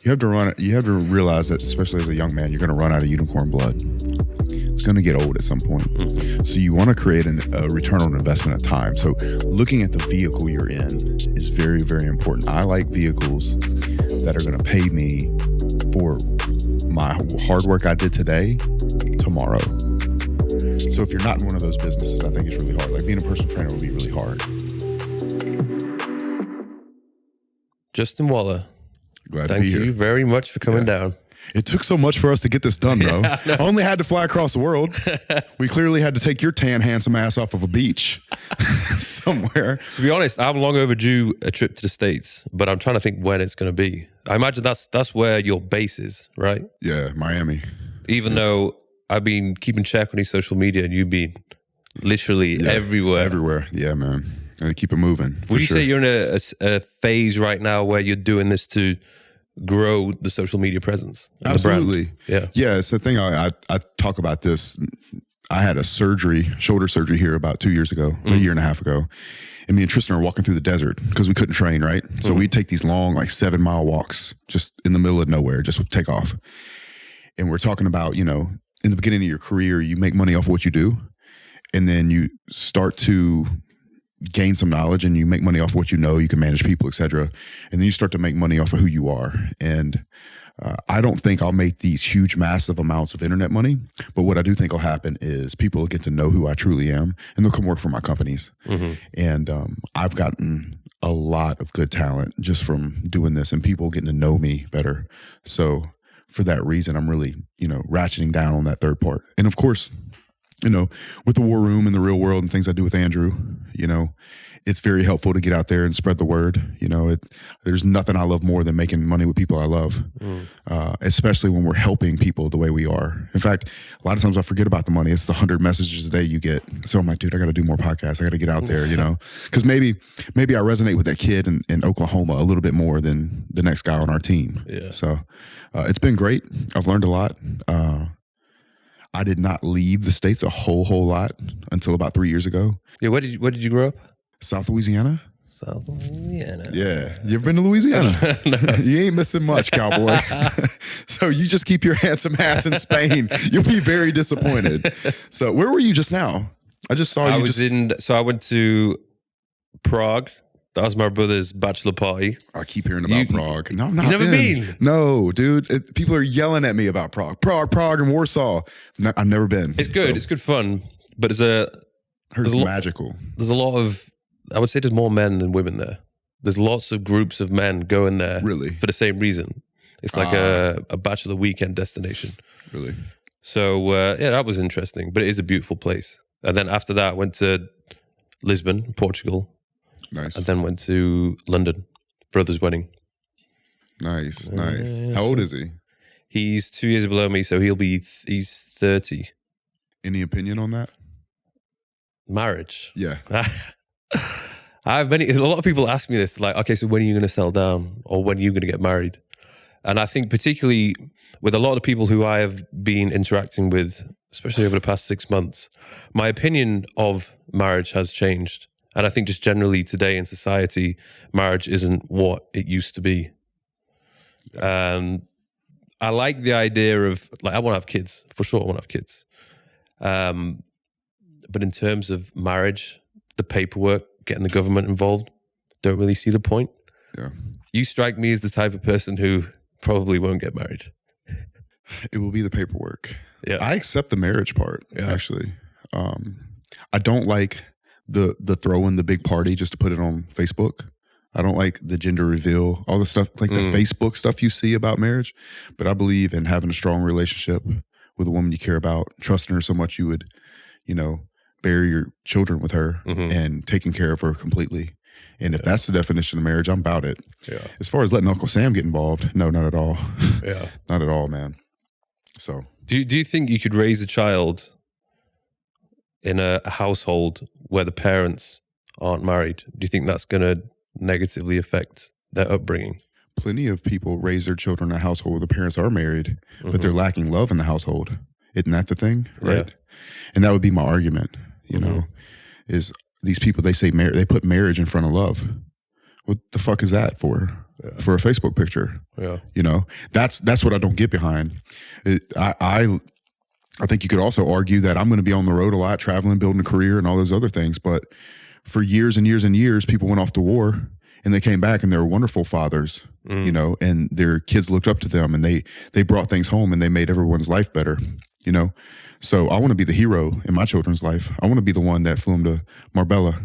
You have to realize that, especially as a young man, you're going to run out of unicorn blood. It's going to get old at some point. So you want to create a return on investment of time. So looking at the vehicle you're in is very, very important. I like vehicles that are going to pay me for my hard work I did today, tomorrow. So if you're not in one of those businesses, I think it's really hard. Like being a personal trainer would be really hard. Justin Waller, Glad to be here. Thank you very much for coming down. It took so much for us to get this done, bro. I only had to fly across the world. We clearly had to take your tan, handsome ass off of a beach somewhere. To be honest, I'm long overdue a trip to the States, but I'm trying to think when it's going to be. I imagine that's where your base is, right? Yeah, Miami. Even though I've been keeping check on your social media and you've been literally everywhere. Everywhere. Yeah, man. Gotta keep it moving. Would you say you're in a phase right now where you're doing this to grow the social media presence? Absolutely. The brand? Yeah, it's the thing. I talk about this. I had a shoulder surgery here about 2 years ago, a year and a half ago. And me and Tristan are walking through the desert because we couldn't train, right? So we'd take these long, like 7-mile walks just in the middle of nowhere, just take off. And we're talking about, in the beginning of your career, you make money off of what you do. And then you start to gain some knowledge and you make money off of what you know, you can manage people, et cetera. And then you start to make money off of who you are. And I don't think I'll make these huge, massive amounts of internet money, but what I do think will happen is people will get to know who I truly am and they'll come work for my companies. And I've gotten a lot of good talent just from doing this and people getting to know me better. So for that reason, I'm really, ratcheting down on that third part. And of course, with the war room and the real world and things I do with Andrew, it's very helpful to get out there and spread the word. There's nothing I love more than making money with people I love, especially when we're helping people the way we are. In fact, a lot of times I forget about the money. It's the 100 messages a day you get. So I'm like, dude, I got to do more podcasts. I got to get out there, because maybe I resonate with that kid in Oklahoma a little bit more than the next guy on our team. Yeah. So it's been great. I've learned a lot. I did not leave the States a whole lot until about 3 years ago. Yeah, where did you grow up? South Louisiana. South Louisiana. Yeah. You ever been to Louisiana? No. You ain't missing much, cowboy. So you just keep your handsome ass in Spain. You'll be very disappointed. So where were you just now? I just saw you. So I went to Prague. That was my brother's bachelor party. I keep hearing about Prague. No, I've not never been? No, dude. People are yelling at me about Prague. Prague, and Warsaw. I've never been. It's good. It's good fun. But it's magical. There's a lot of, I would say there's more men than women there. There's lots of groups of men going there for the same reason. It's like a bachelor weekend destination. Really? So, that was interesting. But it is a beautiful place. And then after that, I went to Lisbon, Portugal. Nice. And then went to London, brother's wedding. Nice. How old is he? He's 2 years below me, so he's 30. Any opinion on that? Marriage. Yeah. A lot of people ask me this, like, okay, so when are you going to settle down, or when are you going to get married? And I think particularly with a lot of people who I have been interacting with, especially over the past 6 months, my opinion of marriage has changed. And I think just generally today in society, marriage isn't what it used to be. And I like the idea of, like, I want to have kids. For sure I want to have kids. But in terms of marriage, the paperwork, getting the government involved, don't really see the point. Yeah. You strike me as the type of person who probably won't get married. It will be the paperwork. Yeah. I accept the marriage part, actually. I don't like the throwing the big party just to put it on Facebook. I don't like the gender reveal, all the stuff, like the Facebook stuff you see about marriage. But I believe in having a strong relationship with a woman you care about, trusting her so much you would, bury your children with her and taking care of her completely. And if that's the definition of marriage, I'm about it. Yeah. As far as letting Uncle Sam get involved, no, not at all. Yeah. Not at all, man. So do you think you could raise a child in a household where the parents aren't married? Do you think that's going to negatively affect their upbringing? Plenty of people raise their children in a household where the parents are married, but they're lacking love in the household. Isn't that the thing? Right. Yeah. And that would be my argument, is these people, they say they put marriage in front of love. What the fuck is that for? for a Facebook picture. Yeah. You know, that's what I don't get behind. I think you could also argue that I'm going to be on the road a lot, traveling, building a career and all those other things. But for years and years and years, people went off to war and they came back and they were wonderful fathers, you know, and their kids looked up to them and they brought things home and they made everyone's life better, you know? So I want to be the hero in my children's life. I want to be the one that flew them to Marbella,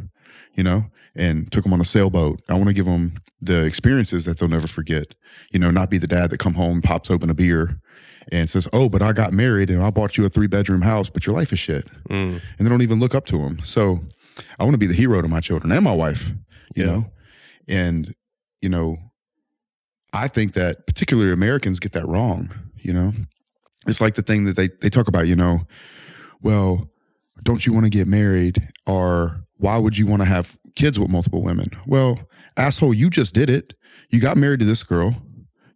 you know, and took them on a sailboat. I want to give them the experiences that they'll never forget, you know, not be the dad that come home, pops open a beer and says, oh, but I got married and I bought you a 3-bedroom house, but your life is shit. And they don't even look up to them. So I want to be the hero to my children and my wife, you know? And, you know, I think that particularly Americans get that wrong, you know? It's like the thing that they talk about, you know, well, don't you want to get married, or why would you want to have kids with multiple women? Well, asshole, you just did it. You got married to this girl.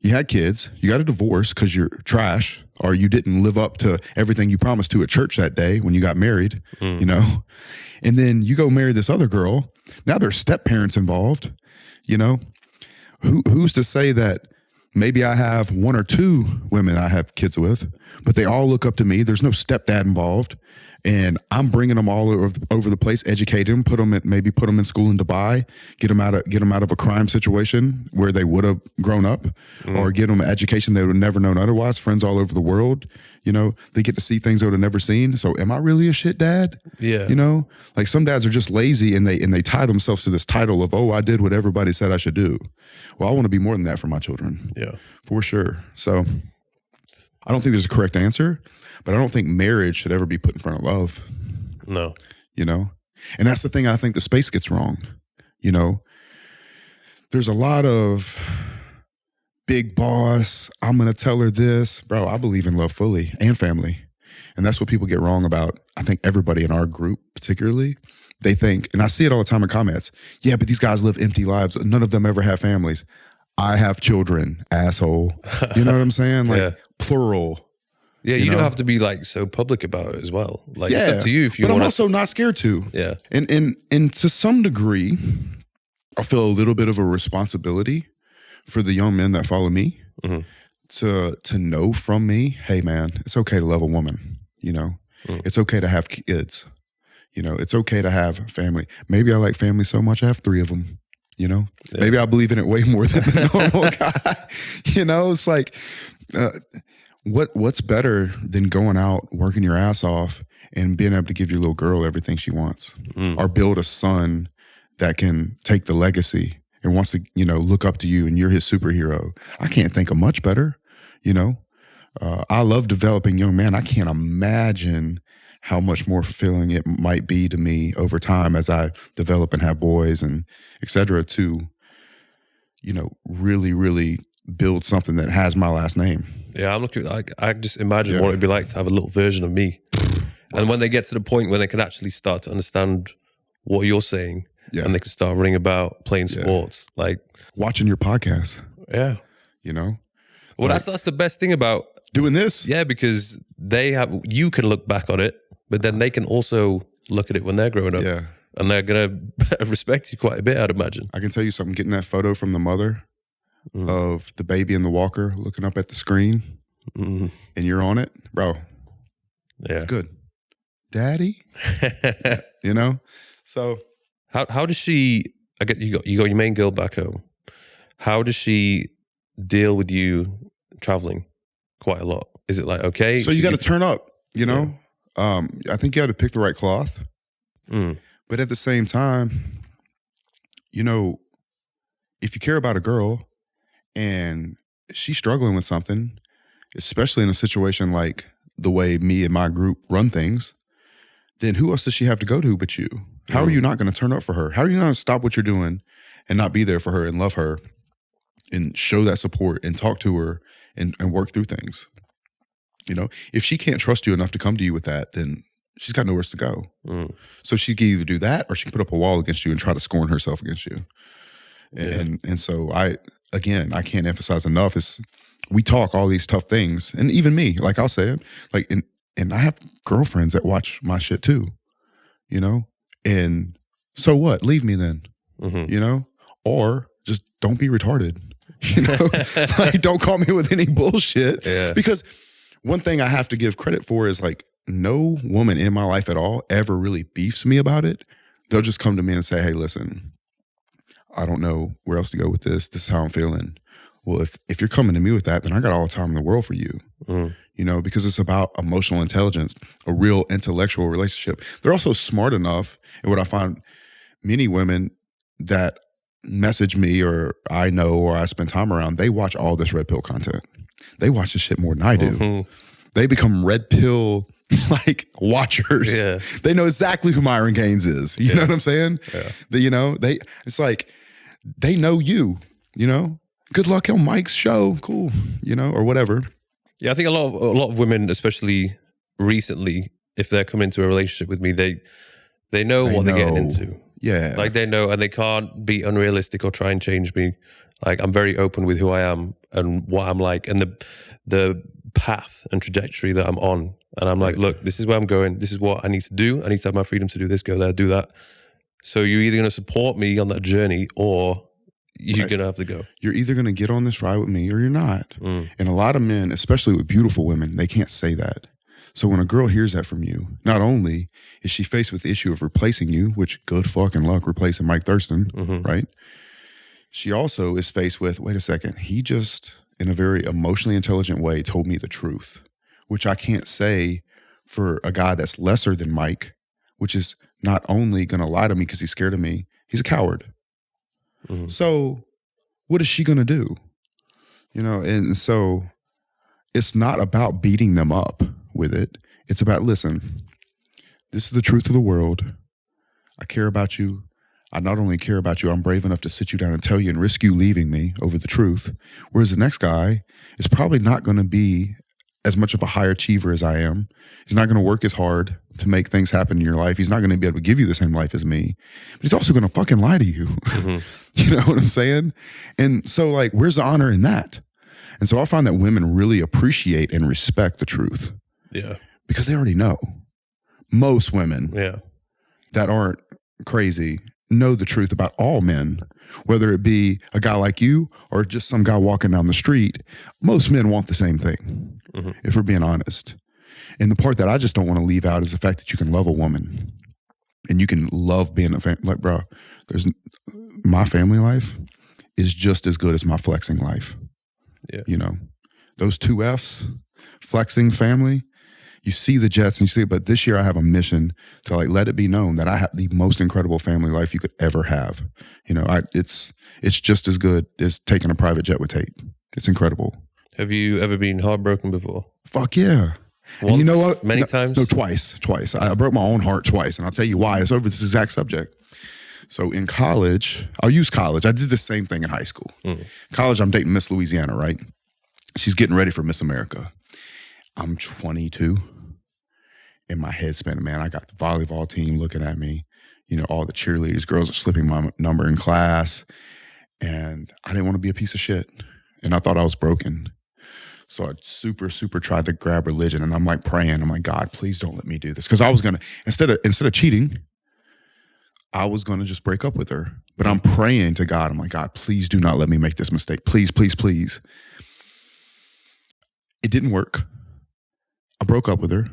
You had kids. You got a divorce because you're trash, or you didn't live up to everything you promised to at church that day when you got married, you know? And then you go marry this other girl. Now there's step parents involved, you know? Who's to say that maybe I have 1 or 2 women I have kids with, but they all look up to me. There's no stepdad involved. And I'm bringing them all over the place, educate them, put them in school in Dubai, get them out of a crime situation where they would have grown up, or get them an education they would have never known otherwise. Friends all over the world, you know, they get to see things they would have never seen. So, am I really a shit dad? Yeah, you know, like some dads are just lazy and they tie themselves to this title of, oh, I did what everybody said I should do. Well, I want to be more than that for my children. Yeah, for sure. So, I don't think there's a correct answer. But I don't think marriage should ever be put in front of love. No. You know? And that's the thing I think the space gets wrong. You know? There's a lot of big boss, I'm going to tell her this. Bro, I believe in love fully and family. And that's what people get wrong about, I think, everybody in our group particularly. They think, and I see it all the time in comments, yeah, but these guys live empty lives. None of them ever have families. I have children, asshole. You know what I'm saying? Like, plural. Yeah, you don't have to be like so public about it as well. Like, it's up to you if you want. But I'm also not scared to. Yeah. And to some degree, I feel a little bit of a responsibility for the young men that follow me to know from me, hey man, it's okay to love a woman. You know, it's okay to have kids. You know, it's okay to have family. Maybe I like family so much I have 3 of them. You know, maybe I believe in it way more than the normal guy. You know, it's like. What's better than going out, working your ass off, and being able to give your little girl everything she wants, or build a son that can take the legacy and wants to, you know, look up to you and you're his superhero? I can't think of much better. You know, I love developing young men. I can't imagine how much more fulfilling it might be to me over time as I develop and have boys and et cetera to, you know, really, really build something that has my last name. Yeah, I'm looking. I just imagine what it'd be like to have a little version of me. And when they get to the point where they can actually start to understand what you're saying, and they can start running about playing sports, like watching your podcast. Yeah, you know. Well, like, that's the best thing about doing this. Yeah, because you can look back on it, but then they can also look at it when they're growing up. Yeah, and they're gonna respect you quite a bit, I'd imagine. I can tell you something. Getting that photo from the mother. Of the baby in the walker looking up at the screen and you're on it, bro. Yeah, it's good. Daddy, you know. So how does she? I get you got your main girl back home. How does she deal with you traveling quite a lot? Is it like okay? So you got to turn up, you know. Yeah. I think you got to pick the right cloth, but at the same time, you know, if you care about a girl. And she's struggling with something, especially in a situation like the way me and my group run things, then who else does she have to go to but you? How are you not going to turn up for her? How are you not going to stop what you're doing and not be there for her and love her and show that support and talk to her and work through things? You know, if she can't trust you enough to come to you with that, then she's got nowhere to go. So she can either do that or she can put up a wall against you and try to scorn herself against you. And so Again, I can't emphasize enough is we talk all these tough things. And even me, like I'll say it, like, and I have girlfriends that watch my shit too, you know? And so what? Leave me then, you know? Or just don't be retarded. You know, like, don't call me with any bullshit. Yeah. Because one thing I have to give credit for is like, no woman in my life at all ever really beefs me about it. They'll just come to me and say, hey, listen, I don't know where else to go with this. This is how I'm feeling. Well, if you're coming to me with that, then I got all the time in the world for you. You know, because it's about emotional intelligence, a real intellectual relationship. They're also smart enough. And what I find, many women that message me or I know or I spend time around, they watch all this red pill content. They watch this shit more than I do. They become red pill like watchers. Yeah. They know exactly who Myron Gaines is. You know what I'm saying? Yeah. It's like they know you, you know? Good luck on Mike's show. Cool. You know, or whatever. Yeah, I think a lot of women, especially recently, if they're coming into a relationship with me, they know what they're getting into. Yeah. Like they know, and they can't be unrealistic or try and change me. Like I'm very open with who I am and what I'm like and the path and trajectory that I'm on. And I'm like, look, this is where I'm going. This is what I need to do. I need to have my freedom to do this, go there, do that. So you're either going to support me on that journey or you're going to have to go. You're either going to get on this ride with me or you're not. And a lot of men, especially with beautiful women, they can't say that. So when a girl hears that from you, not only is she faced with the issue of replacing you, which good fucking luck replacing Mike Thurston, right? She also is faced with, wait a second, he just, in a very emotionally intelligent way, told me the truth, which I can't say for a guy that's lesser than Mike, which is not only going to lie to me because he's scared of me, he's a coward. So what is she going to do? You know, and so it's not about beating them up with it. It's about, listen, this is the truth of the world. I care about you. I not only care about you, I'm brave enough to sit you down and tell you and risk you leaving me over the truth. Whereas the next guy is probably not going to be as much of a high achiever as I am. He's not going to work as hard to make things happen in your life. He's not going to be able to give you the same life as me. But he's also going to fucking lie to you. You know what I'm saying? And so like, where's the honor in that? And so I find that women really appreciate and respect the truth. Yeah. Because they already know. Most women that aren't crazy know the truth about all men, whether it be a guy like you or just some guy walking down the street. Most men want the same thing, if we're being honest. And the part that I just don't want to leave out is the fact that you can love a woman and you can love being a family. Like, bro, my family life is just as good as my flexing life. Yeah. You know, those two F's, flexing, family, you see the jets and you see it, but this year I have a mission to like let it be known that I have the most incredible family life you could ever have. You know, it's just as good as taking a private jet with Tate. It's incredible. Have you ever been heartbroken before? Fuck yeah. Once, and you know what? Many times? No, twice. I broke my own heart twice, and I'll tell you why. It's over this exact subject. So in college, I'll use college. I did the same thing in high school. College, I'm dating Miss Louisiana, right? She's getting ready for Miss America. I'm 22. In my head spinning, man, I got the volleyball team looking at me. You know, all the cheerleaders, girls are slipping my number in class. And I didn't want to be a piece of shit. And I thought I was broken. So I super tried to grab religion. And I'm like praying. I'm like, God, please don't let me do this. Because I was going to, instead of cheating, I was going to just break up with her. But I'm praying to God. I'm like, God, please do not let me make this mistake. Please, please, please. It didn't work. I broke up with her.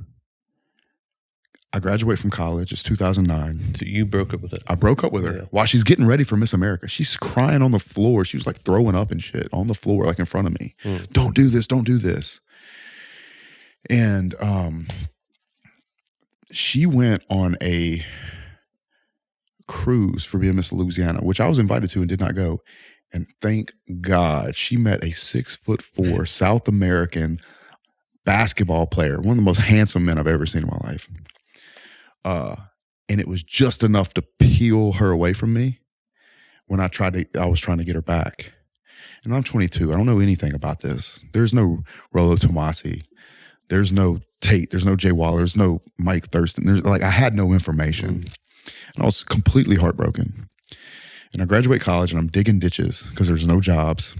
I graduated from college. It's 2009. So you broke up with her? I broke up with her while she's getting ready for Miss America. She's crying on the floor. She was like throwing up and shit on the floor, like in front of me. Don't do this. Don't do this. And she went on a cruise for being Miss Louisiana, which I was invited to and did not go. And thank God she met a 6'4" South American basketball player, one of the most handsome men I've ever seen in my life. And it was just enough to peel her away from me when I was trying to get her back. And I'm 22. I don't know anything about this. There's no Rollo Tomasi. There's no Tate. There's no Jay Waller. There's no Mike Thurston. I had no information. And I was completely heartbroken. And I graduate college and I'm digging ditches because there's no jobs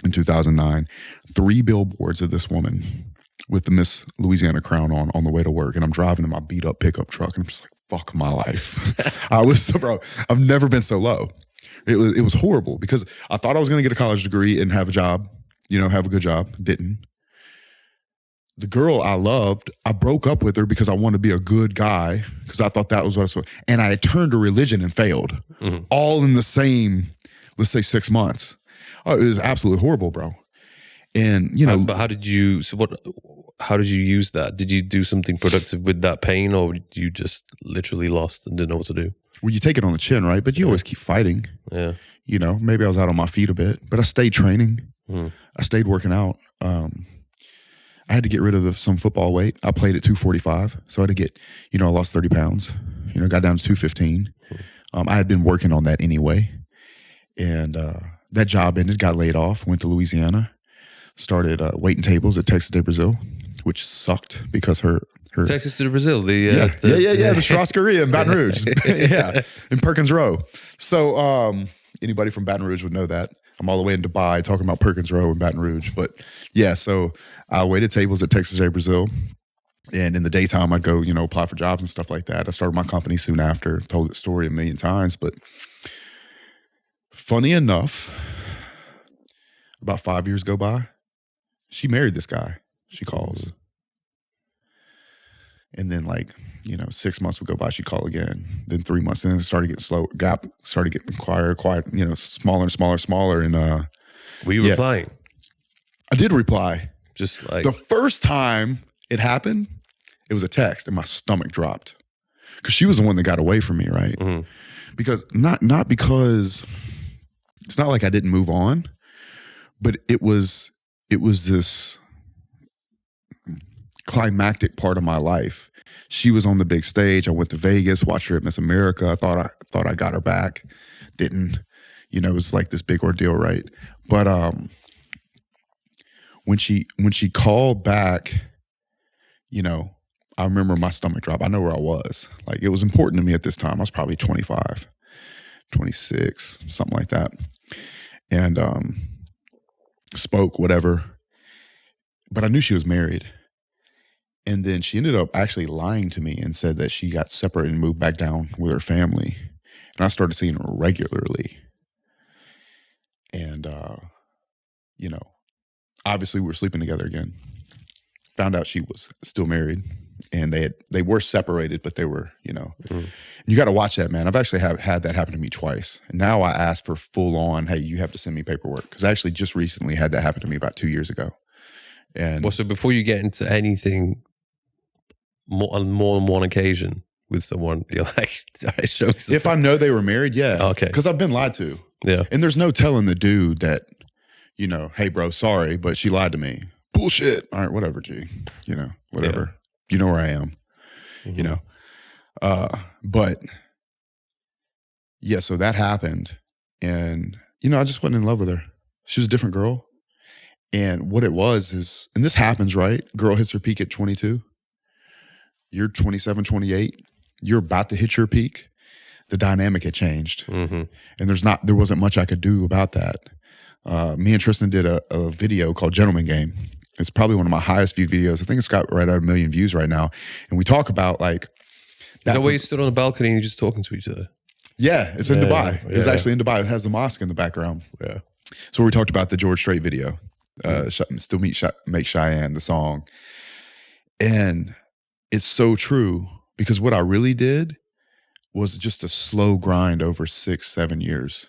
in 2009. 3 billboards of this woman with the Miss Louisiana crown on the way to work. And I'm driving in my beat up pickup truck and I'm just like, fuck my life. Bro, I've never been so low. It was horrible because I thought I was going to get a college degree and have a job, have a good job. Didn't. The girl I loved, I broke up with her because I wanted to be a good guy because I thought that was what I was. And I had turned to religion and failed, all in the same, let's say 6 months. Oh, it was absolutely horrible, bro. And but how did you? So what? How did you use that? Did you do something productive with that pain, or you just literally lost and didn't know what to do? Well, you take it on the chin, right? But you always keep fighting. Yeah. Maybe I was out on my feet a bit, but I stayed training. I stayed working out. I had to get rid of some football weight. I played at 245, so I had to get, I lost 30 pounds. Got down to 215. I had been working on that anyway, and that job ended. Got laid off. Went to Louisiana. Started waiting tables at Texas de Brazil, which sucked because her Texas to Brazil, the Strasseria in Baton Rouge, in Perkins Row. So anybody from Baton Rouge would know that. I'm all the way in Dubai talking about Perkins Row in Baton Rouge, but yeah. So I waited tables at Texas de Brazil, and in the daytime I'd go, apply for jobs and stuff like that. I started my company soon after. Told that story a million times, but funny enough, about 5 years go by. She married this guy, she calls. And then 6 months would go by, she'd call again. Then 3 months, and then it started getting slow. Gap started getting quiet, smaller and smaller. And were you replying? I did reply. Just like the first time it happened, it was a text, and my stomach dropped because she was the one that got away from me, right? Because not because it's not like I didn't move on, but it was this climactic part of my life. She was on the big stage. I went to Vegas, watched her at Miss America. I thought I got her back. Didn't. It was like this big ordeal, right? But when she called back, I remember my stomach drop. I know where I was. Like, it was important to me at this time. I was probably 25, 26, something like that. And spoke, whatever. But I knew she was married. And then she ended up actually lying to me and said that she got separated and moved back down with her family. And I started seeing her regularly. And, obviously we were sleeping together again. Found out she was still married. And they were separated, but they were, you got to watch that, man. I've actually had that happen to me twice. And now I ask for full on, hey, you have to send me paperwork. Because I actually just recently had that happen to me about 2 years ago. And well, so before you get into anything on more than one occasion with someone, you're like, sorry, show me something. If I know they were married, yeah. Okay. Because I've been lied to. Yeah. And there's no telling the dude that, hey, bro, sorry, but she lied to me. Bullshit. All right, whatever, G. Whatever. Yeah. You know where I am. But yeah, so that happened. And, I just wasn't in love with her. She was a different girl. And what it was is, and this happens, right? Girl hits her peak at 22. You're 27, 28. You're about to hit your peak. The dynamic had changed. And there wasn't much I could do about that. Me and Tristan did a video called Gentleman Game. It's probably one of my highest viewed videos. I think it's got right at 1 million views right now. And we talk about like... Is that where you stood on the balcony and you're just talking to each other? Yeah, it's in Dubai. It's actually in Dubai. It has the mosque in the background. Yeah. So we talked about the George Strait video. Still Make Cheyenne, the song. And it's so true because what I really did was just a slow grind over 6-7 years,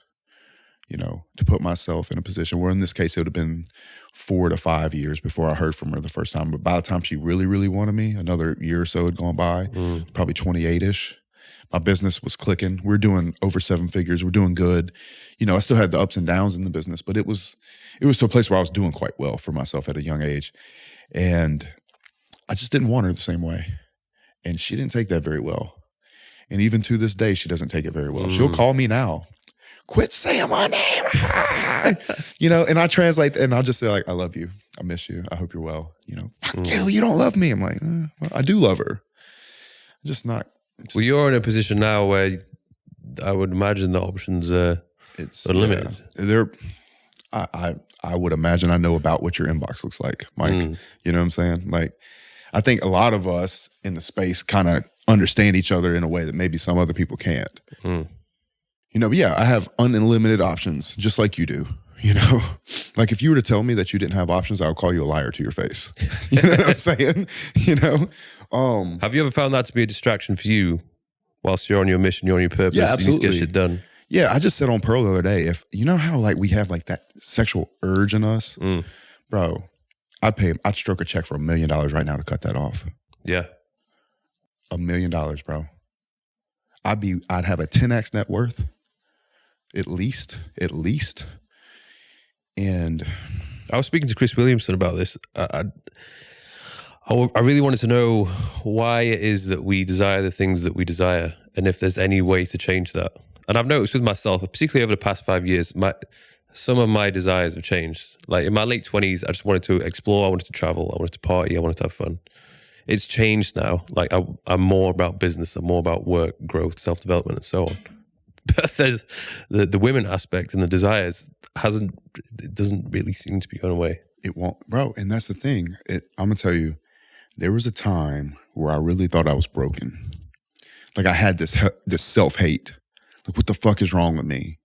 to put myself in a position where in this case, it would have been 4 to 5 years before I heard from her the first time. But by the time she really, really wanted me, another year or so had gone by, probably 28-ish. My business was clicking. We're doing over 7 figures. We're doing good. I still had the ups and downs in the business, but it was to a place where I was doing quite well for myself at a young age. And I just didn't want her the same way. And she didn't take that very well. And even to this day, she doesn't take it very well. She'll call me now. Quit saying my name. And I translate and I'll just say like, I love you. I miss you. I hope you're well. Fuck you. You don't love me. I'm like, well, I do love her. I'm just not. Well, you're in a position now where I would imagine the options are unlimited. Yeah. I would imagine I know about what your inbox looks like, Mike. You know what I'm saying? Like, I think a lot of us in the space kind of understand each other in a way that maybe some other people can't. But yeah, I have unlimited options, just like you do. Like if you were to tell me that you didn't have options, I would call you a liar to your face. You know what I'm saying? Have you ever found that to be a distraction for you whilst you're on your mission, you're on your purpose, Yeah, you need to get absolutely. shit done? Yeah, I just said on Pearl the other day, if you know how like we have like that sexual urge in us, bro, I'd stroke a check for $1 million right now to cut that off. Yeah. $1 million, bro. I'd have a 10x net worth, at least. And I was speaking to Chris Williamson about this. I really wanted to know why it is that we desire the things that we desire, and if there's any way to change that. And I've noticed with myself, particularly over the past 5 years, some of my desires have changed. Like in my late 20s, I just wanted to explore, I wanted to travel, I wanted to party, I wanted to have fun. It's changed now. Like I'm more about business, I'm more about work, growth, self-development, and so on. But there's the women aspect and the desires it doesn't really seem to be going away. It won't, bro. And that's the thing. I'm gonna tell you, there was a time where I really thought I was broken. Like I had this self-hate. Like what the fuck is wrong with me?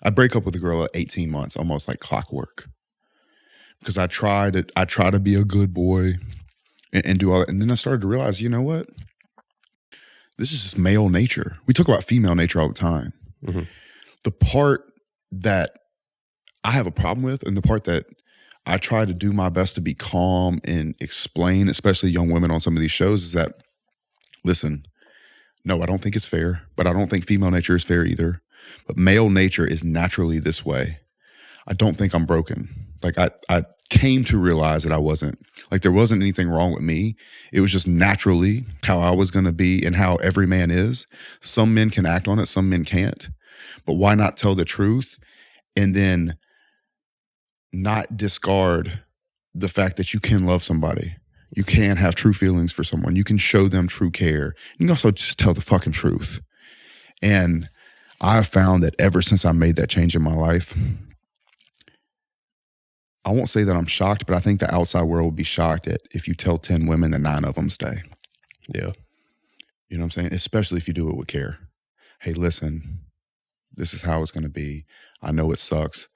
I break up with a girl at 18 months, almost like clockwork, because I try to be a good boy and do all that. And then I started to realize, you know what? This is just male nature. We talk about female nature all the time. Mm-hmm. The part that I have a problem with, and the part that I try to do my best to be calm and explain, especially young women on some of these shows, is that, listen, no, I don't think it's fair, but I don't think female nature is fair either. But male nature is naturally this way. I don't think I'm broken. Like I came to realize that I wasn't. Like there wasn't anything wrong with me. It was just naturally how I was going to be and how every man is. Some men can act on it, some men can't. But why not tell the truth and then not discard the fact that you can love somebody? You can have true feelings for someone. You can show them true care. You can also just tell the fucking truth. And I've found that ever since I made that change in my life, I won't say that I'm shocked, but I think the outside world will be shocked at if you tell 10 women that 9 of them stay. Yeah. You know what I'm saying? Especially if you do it with care. Hey, listen, this is how it's going to be. I know it sucks.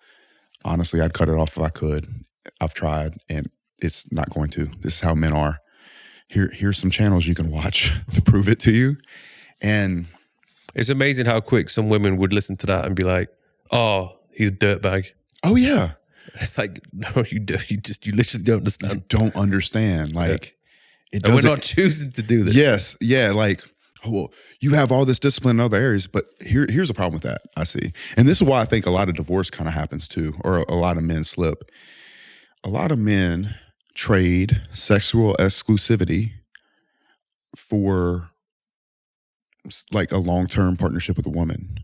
Honestly, I'd cut it off if I could. I've tried, and it's not going to. This is how men are. Here's some channels you can watch to prove it to you. And it's amazing how quick some women would listen to that and be like, "Oh, he's a dirtbag." Oh yeah. It's like, no, you don't. You literally don't understand. You don't understand. Like, yeah. And we're not choosing to do this. Yes. Yeah. Like, oh, well, you have all this discipline in other areas, but here's a problem with that, I see. And this is why I think a lot of divorce kind of happens too, or a lot of men slip. A lot of men trade sexual exclusivity for like a long-term partnership with a woman,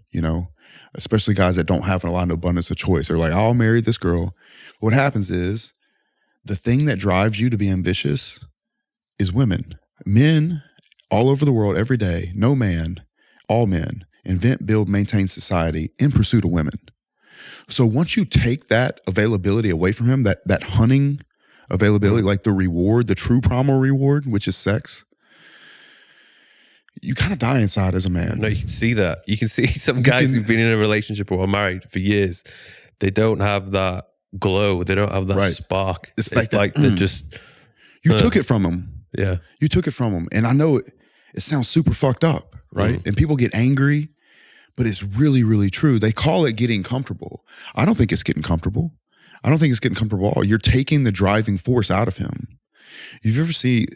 especially guys that don't have a lot of abundance of choice. They're like, I'll marry this girl. What happens is the thing that drives you to be ambitious is women. Men all over the world every day, no man, all men, invent, build, maintain society in pursuit of women. So once you take that availability away from him, that hunting availability, like the reward, the true primal reward, which is sex, you kind of die inside as a man. No, you can see that. You can see some guys who've been in a relationship or are married for years. They don't have that glow. They don't have that spark. It's like they're just... You took it from them. Yeah. You took it from them. And I know it sounds super fucked up, right? And people get angry, but it's really, really true. They call it getting comfortable. I don't think it's getting comfortable. I don't think it's getting comfortable at all. You're taking the driving force out of him. You've ever seen...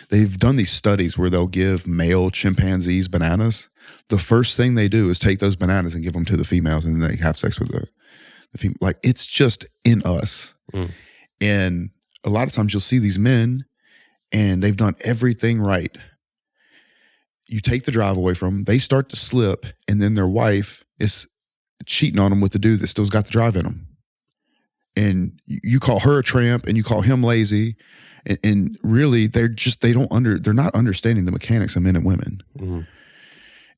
they've done these studies where they'll give male chimpanzees bananas. The first thing they do is take those bananas and give them to the females, and then they have sex with the female. Like, it's just in us. And a lot of times you'll see these men and they've done everything right. You take the drive away from them, they start to slip, and then their wife is cheating on them with the dude that still's got the drive in them. And you call her a tramp and you call him lazy. And really, they're not understanding the mechanics of men and women.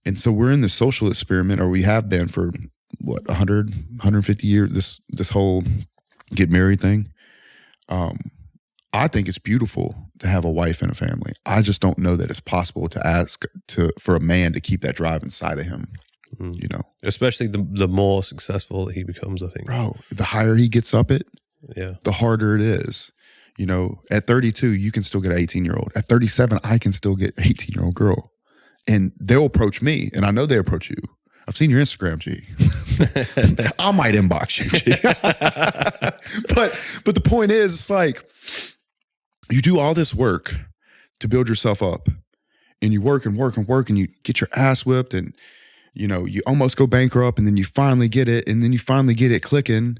And so we're in this social experiment, or we have been for 100, 150 years, this whole get married thing. I think it's beautiful to have a wife and a family. I just don't know that it's possible to ask for a man to keep that drive inside of him. you know. Especially the more successful that he becomes, I think. Bro, the higher he gets up it, Yeah. the harder it is. You know, at 32, you can still get an 18-year-old. At 37, I can still get an 18-year-old girl. And they'll approach me, and I know they approach you. I've seen your Instagram, G. I might inbox you, G. but the point is, it's like, you do all this work to build yourself up, and you work and work and work, and you get your ass whipped, and you know, you almost go bankrupt, and then you finally get it, and then you finally get it clicking.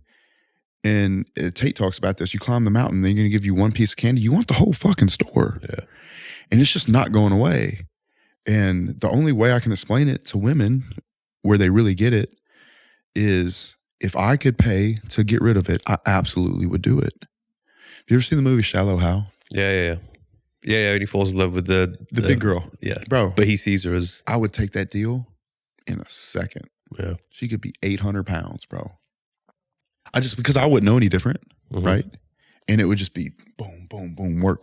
And Tate talks about this. You climb the mountain, they're going to give you one piece of candy. You want the whole fucking store. Yeah. And it's just not going away. And the only way I can explain it to women where they really get it is, if I could pay to get rid of it, I absolutely would do it. Have you ever seen the movie Shallow Hal? Yeah. And he falls in love with the big girl. Yeah. Bro. But he sees her as... I would take that deal in a second. Yeah. She could be 800 pounds, bro. Because I wouldn't know any different, right? And it would just be boom, boom, boom, work.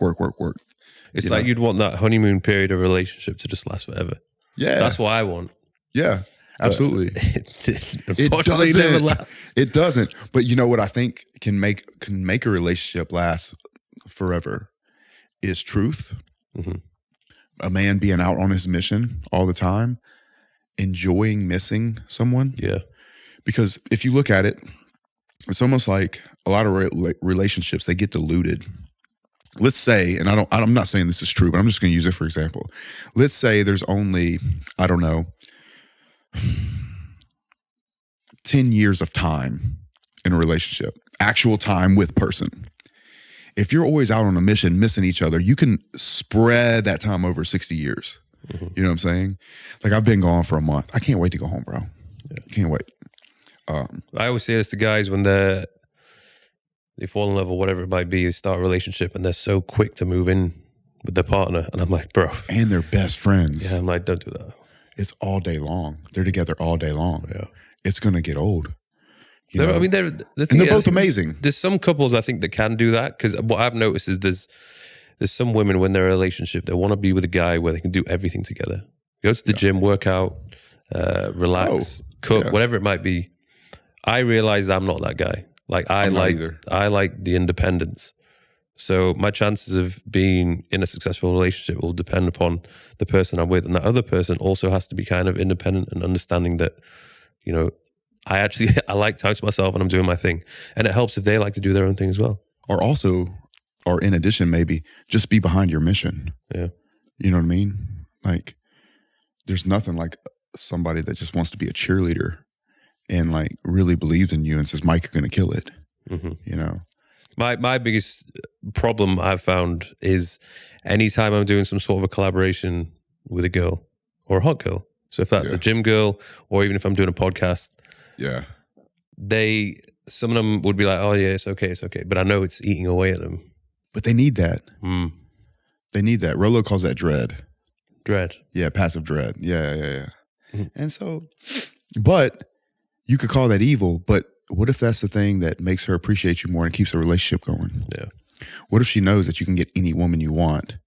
It's like you'd want that honeymoon period of relationship to just last forever. Yeah. That's what I want. Yeah, absolutely. Unfortunately, it never lasts. It doesn't. But you know what I think can make a relationship last forever is truth. A man being out on his mission all the time, enjoying missing someone. Yeah. Because if you look at it, it's almost like a lot of relationships, they get diluted. Let's say, and I'm not saying this is true, but I'm just going to use it for example. Let's say there's only, I don't know, 10 years of time in a relationship, actual time with person. If you're always out on a mission, missing each other, you can spread that time over 60 years. You know what I'm saying? Like, I've been gone for a month. I can't wait to go home, bro. Can't wait. I always say this to guys when they fall in love or whatever it might be, they start a relationship and they're so quick to move in with their partner. And I'm like, bro. And they're best friends. Yeah, I'm like, don't do that. It's all day long. They're together all day long. Yeah. It's going to get old. You know? I mean, they're both amazing. There's some couples I think that can do that, because what I've noticed is there's some women when they're in a relationship, they want to be with a guy where they can do everything together. Go to the gym, work out, relax, cook, whatever it might be. I realize I'm not that guy. Like I like the independence. So my chances of being in a successful relationship will depend upon the person I'm with, and that other person also has to be kind of independent and understanding that, you know, I like time to myself and I'm doing my thing, and it helps if they like to do their own thing as well. Or in addition, maybe just be behind your mission. Yeah, you know what I mean. Like, there's nothing like somebody that just wants to be a cheerleader and like really believes in you and says, Mike, you're going to kill it. You know, my biggest problem I've found is anytime I'm doing some sort of a collaboration with a girl or a hot girl. So if that's a gym girl, or even if I'm doing a podcast, some of them would be like, oh yeah, it's okay. But I know it's eating away at them. But they need that. They need that. Rollo calls that dread. Dread. Yeah, passive dread. Yeah. And so, but you could call that evil, but what if that's the thing that makes her appreciate you more and keeps the relationship going? Yeah. What if she knows that you can get any woman you want?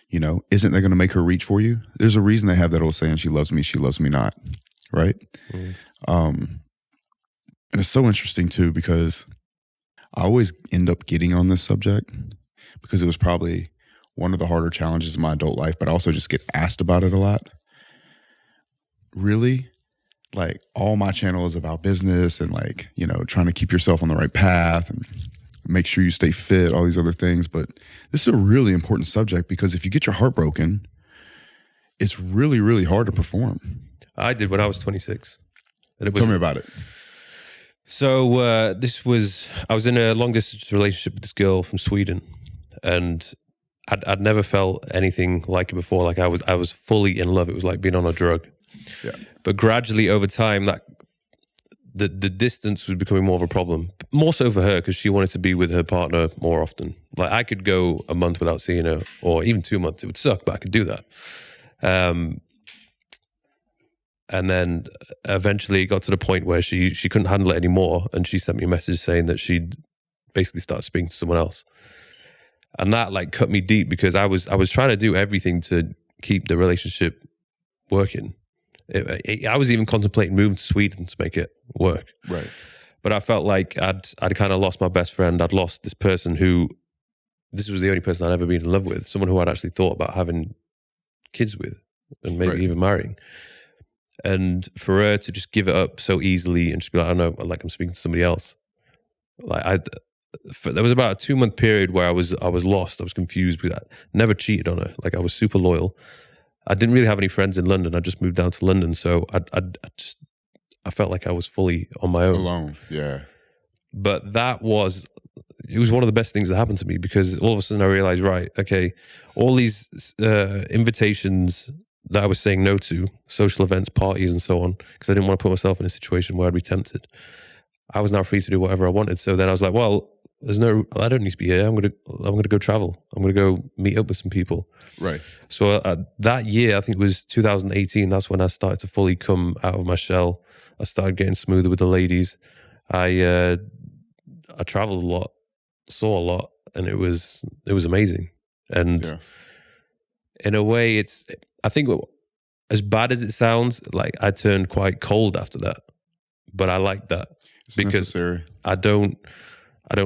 You know, isn't that going to make her reach for you? There's a reason they have that old saying, she loves me not. Right? And it's so interesting too, because I always end up getting on this subject because it was probably one of the harder challenges in my adult life, but I also just get asked about it a lot. Really? Like, all my channel is about business and, like, you know, trying to keep yourself on the right path and make sure you stay fit, all these other things. But this is a really important subject, because if you get your heart broken, it's really, really hard to perform. I did when I was 26. And Tell me about it. So I was in a long distance relationship with this girl from Sweden, and I'd never felt anything like it before. Like I was fully in love. It was like being on a drug. Yeah. But gradually over time, that the distance was becoming more of a problem. More so for her, because she wanted to be with her partner more often. Like, I could go a month without seeing her, or even 2 months. It would suck, but I could do that. And then eventually it got to the point where she couldn't handle it anymore, and she sent me a message saying that she'd basically started speaking to someone else. And that like cut me deep, because I was trying to do everything to keep the relationship working. I was even contemplating moving to Sweden to make it work. Right. But I felt like I'd kind of lost my best friend. I'd lost this person this was the only person I'd ever been in love with, someone who I'd actually thought about having kids with and maybe even marrying. And for her to just give it up so easily and just be like, I don't know, like I'm speaking to somebody else. Like there was about a 2-month period where I was lost. I was confused because I never cheated on her. Like I was super loyal. I didn't really have any friends in London. I just moved down to London. So I felt like I was fully on my own. Alone. Yeah. But it was one of the best things that happened to me, because all of a sudden I realized, right, okay, all these invitations that I was saying no to, social events, parties and so on, because I didn't want to put myself in a situation where I'd be tempted. I was now free to do whatever I wanted. So then I was like, well, I don't need to be here. I'm gonna go travel. I'm gonna go meet up with some people. Right. So that year, I think it was 2018. That's when I started to fully come out of my shell. I started getting smoother with the ladies. I traveled a lot, saw a lot, and it was amazing. And in a way, I think as bad as it sounds, like I turned quite cold after that. But I like that. It's because necessary. I don't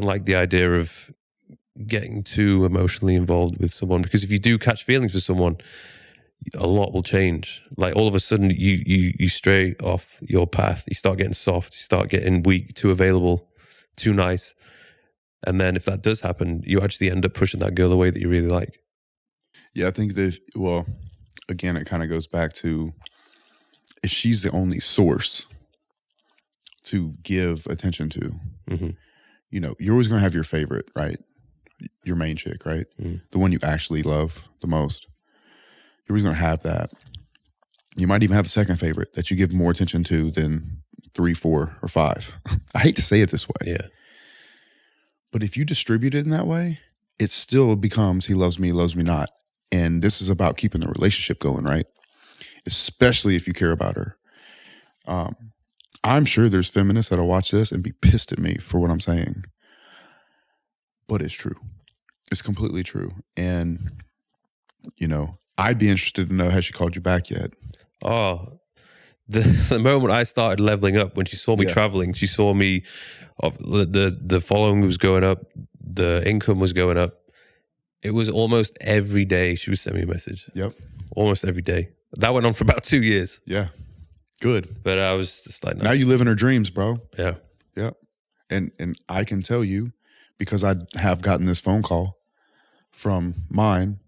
like the idea of getting too emotionally involved with someone, because if you do catch feelings for someone, a lot will change. Like all of a sudden you stray off your path. You start getting soft, you start getting weak, too available, too nice. And then if that does happen, you actually end up pushing that girl away that you really like. Yeah, I think again, it kind of goes back to, if she's the only source to give attention to, you know, you're always going to have your favorite, right? Your main chick, right? The one you actually love the most. You're always going to have that. You might even have a second favorite that you give more attention to than 3, 4, or 5. I hate to say it this way. Yeah. But if you distribute it in that way, it still becomes he loves me not. And this is about keeping the relationship going, right? Especially if you care about her. I'm sure there's feminists that'll watch this and be pissed at me for what I'm saying. But it's true. It's completely true. And, you know, I'd be interested to know, has she called you back yet? Oh, the moment I started leveling up, when she saw me traveling, she saw me, the following was going up, the income was going up. It was almost every day she would send me a message. Yep. Almost every day. That went on for about 2 years. Yeah. Good. But I was just like, nice. Now you live in her dreams, bro. Yeah. Yep. And I can tell you, because I have gotten this phone call from mine,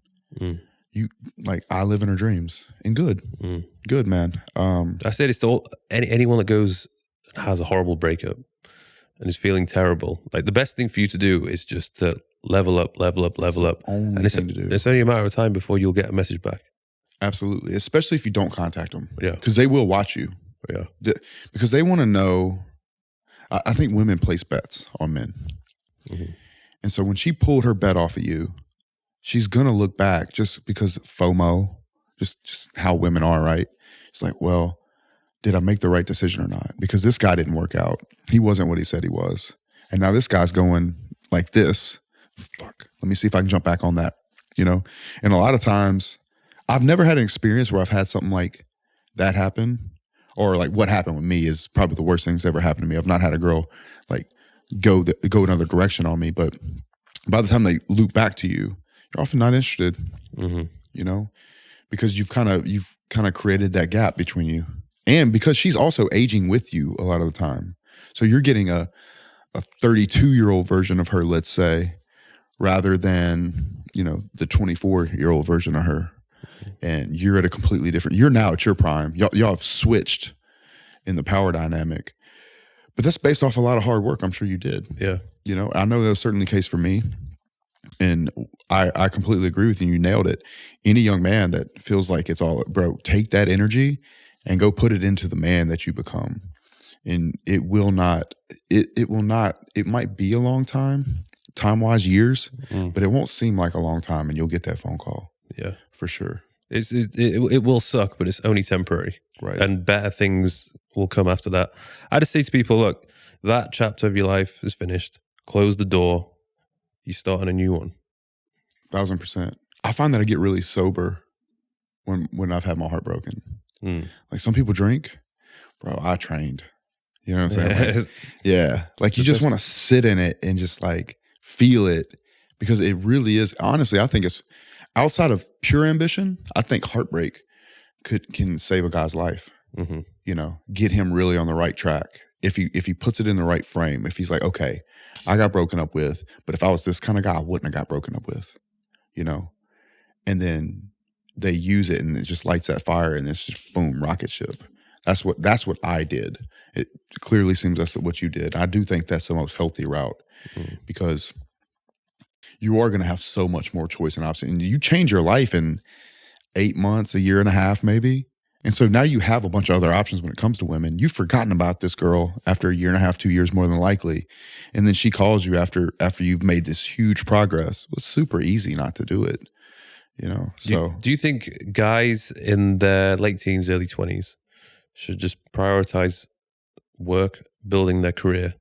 you like, I live in her dreams. And good. Good, man. I said it's to anyone that goes and has a horrible breakup and is feeling terrible. Like, the best thing for you to do is just to level up. Only thing to do. It's only a matter of time before you'll get a message back. Absolutely. Especially if you don't contact them. Yeah. Because they will watch you. Yeah. Because they want to know. I think women place bets on men. And so when she pulled her bet off of you, she's going to look back, just because FOMO, just how women are, right? It's like, well, did I make the right decision or not? Because this guy didn't work out. He wasn't what he said he was. And now this guy's going like this. Fuck. Let me see if I can jump back on that, you know? And a lot of times, I've never had an experience where I've had something like that happen, or like what happened with me is probably the worst thing that's ever happened to me. I've not had a girl like go another direction on me, but by the time they loop back to you, you're often not interested, you know, because you've kind of created that gap between you, and because she's also aging with you a lot of the time. So you're getting a 32-year-old version of her, let's say, rather than, you know, the 24-year-old version of her. And you're at a completely different, you're now at your prime. Y'all have switched in the power dynamic. But that's based off a lot of hard work. I'm sure you did. Yeah. You know, I know that was certainly the case for me. And I completely agree with you. You nailed it. Any young man that feels like it's all, bro, take that energy and go put it into the man that you become. And it might be a long time-wise, years, but it won't seem like a long time, and you'll get that phone call. Yeah. For sure. It will suck, but it's only temporary. Right. And better things will come after that. I just say to people, look, that chapter of your life is finished. Close the door. You start on a new one. 1,000%. I find that I get really sober when I've had my heart broken. Like some people drink, bro. I trained. You know what I'm saying? Like, yeah. Like you just want to sit in it and just like feel it, because it really is. Honestly, I think it's outside of pure ambition. I think heartbreak can save a guy's life. You know, get him really on the right track. If he puts it in the right frame, if he's like, okay, I got broken up with, but if I was this kind of guy, I wouldn't have got broken up with, you know? And then they use it and it just lights that fire and it's just boom, rocket ship. That's what I did. It clearly seems that's what you did. I do think that's the most healthy route because you are going to have so much more choice and option. And you change your life in 8 months, a year and a half, maybe. And so now you have a bunch of other options when it comes to women. You've forgotten about this girl after a year and a half, 2 years, more than likely. And then she calls you after you've made this huge progress. It's super easy not to do it, you know? So do you think guys in their late teens, early 20s should just prioritize work, building their career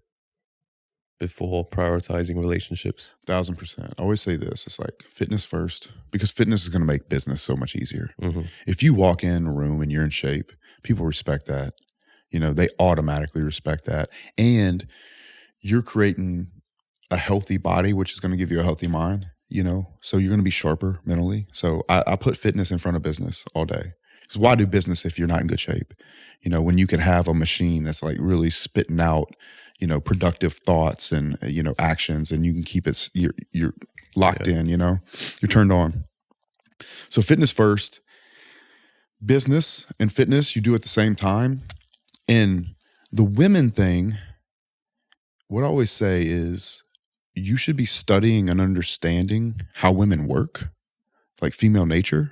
before prioritizing relationships? 1,000%. I always say this, it's like fitness first, because fitness is going to make business so much easier. If you walk in a room and you're in shape, people respect that. You know, they automatically respect that. And you're creating a healthy body, which is going to give you a healthy mind, you know? So you're going to be sharper mentally. So I put fitness in front of business all day. Because why do business if you're not in good shape? You know, when you could have a machine that's like really spitting out, you know, productive thoughts and, you know, actions, and you can keep it, you're locked in, you know, you're turned on. So fitness first, business and fitness, you do at the same time. And the women thing, what I always say is you should be studying and understanding how women work, like female nature.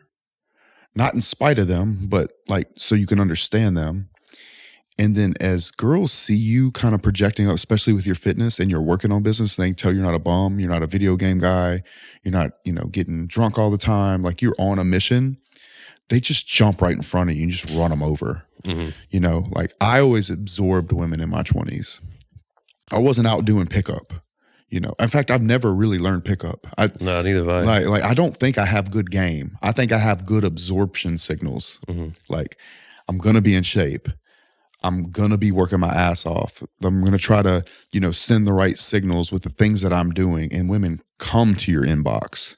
Not in spite of them, but like so you can understand them. And then as girls see you kind of projecting up, especially with your fitness and you're working on business, they tell you're not a bum, you're not a video game guy, you're not, you know, getting drunk all the time, like you're on a mission, they just jump right in front of you and just run them over. You know, like I always absorbed women in my 20s. I wasn't out doing pickup. You know, in fact, I've never really learned pickup. No, neither have I. Like I don't think I have good game. I think I have good absorption signals. Like I'm gonna be in shape. I'm gonna be working my ass off. I'm gonna try to, you know, send the right signals with the things that I'm doing, and women come to your inbox.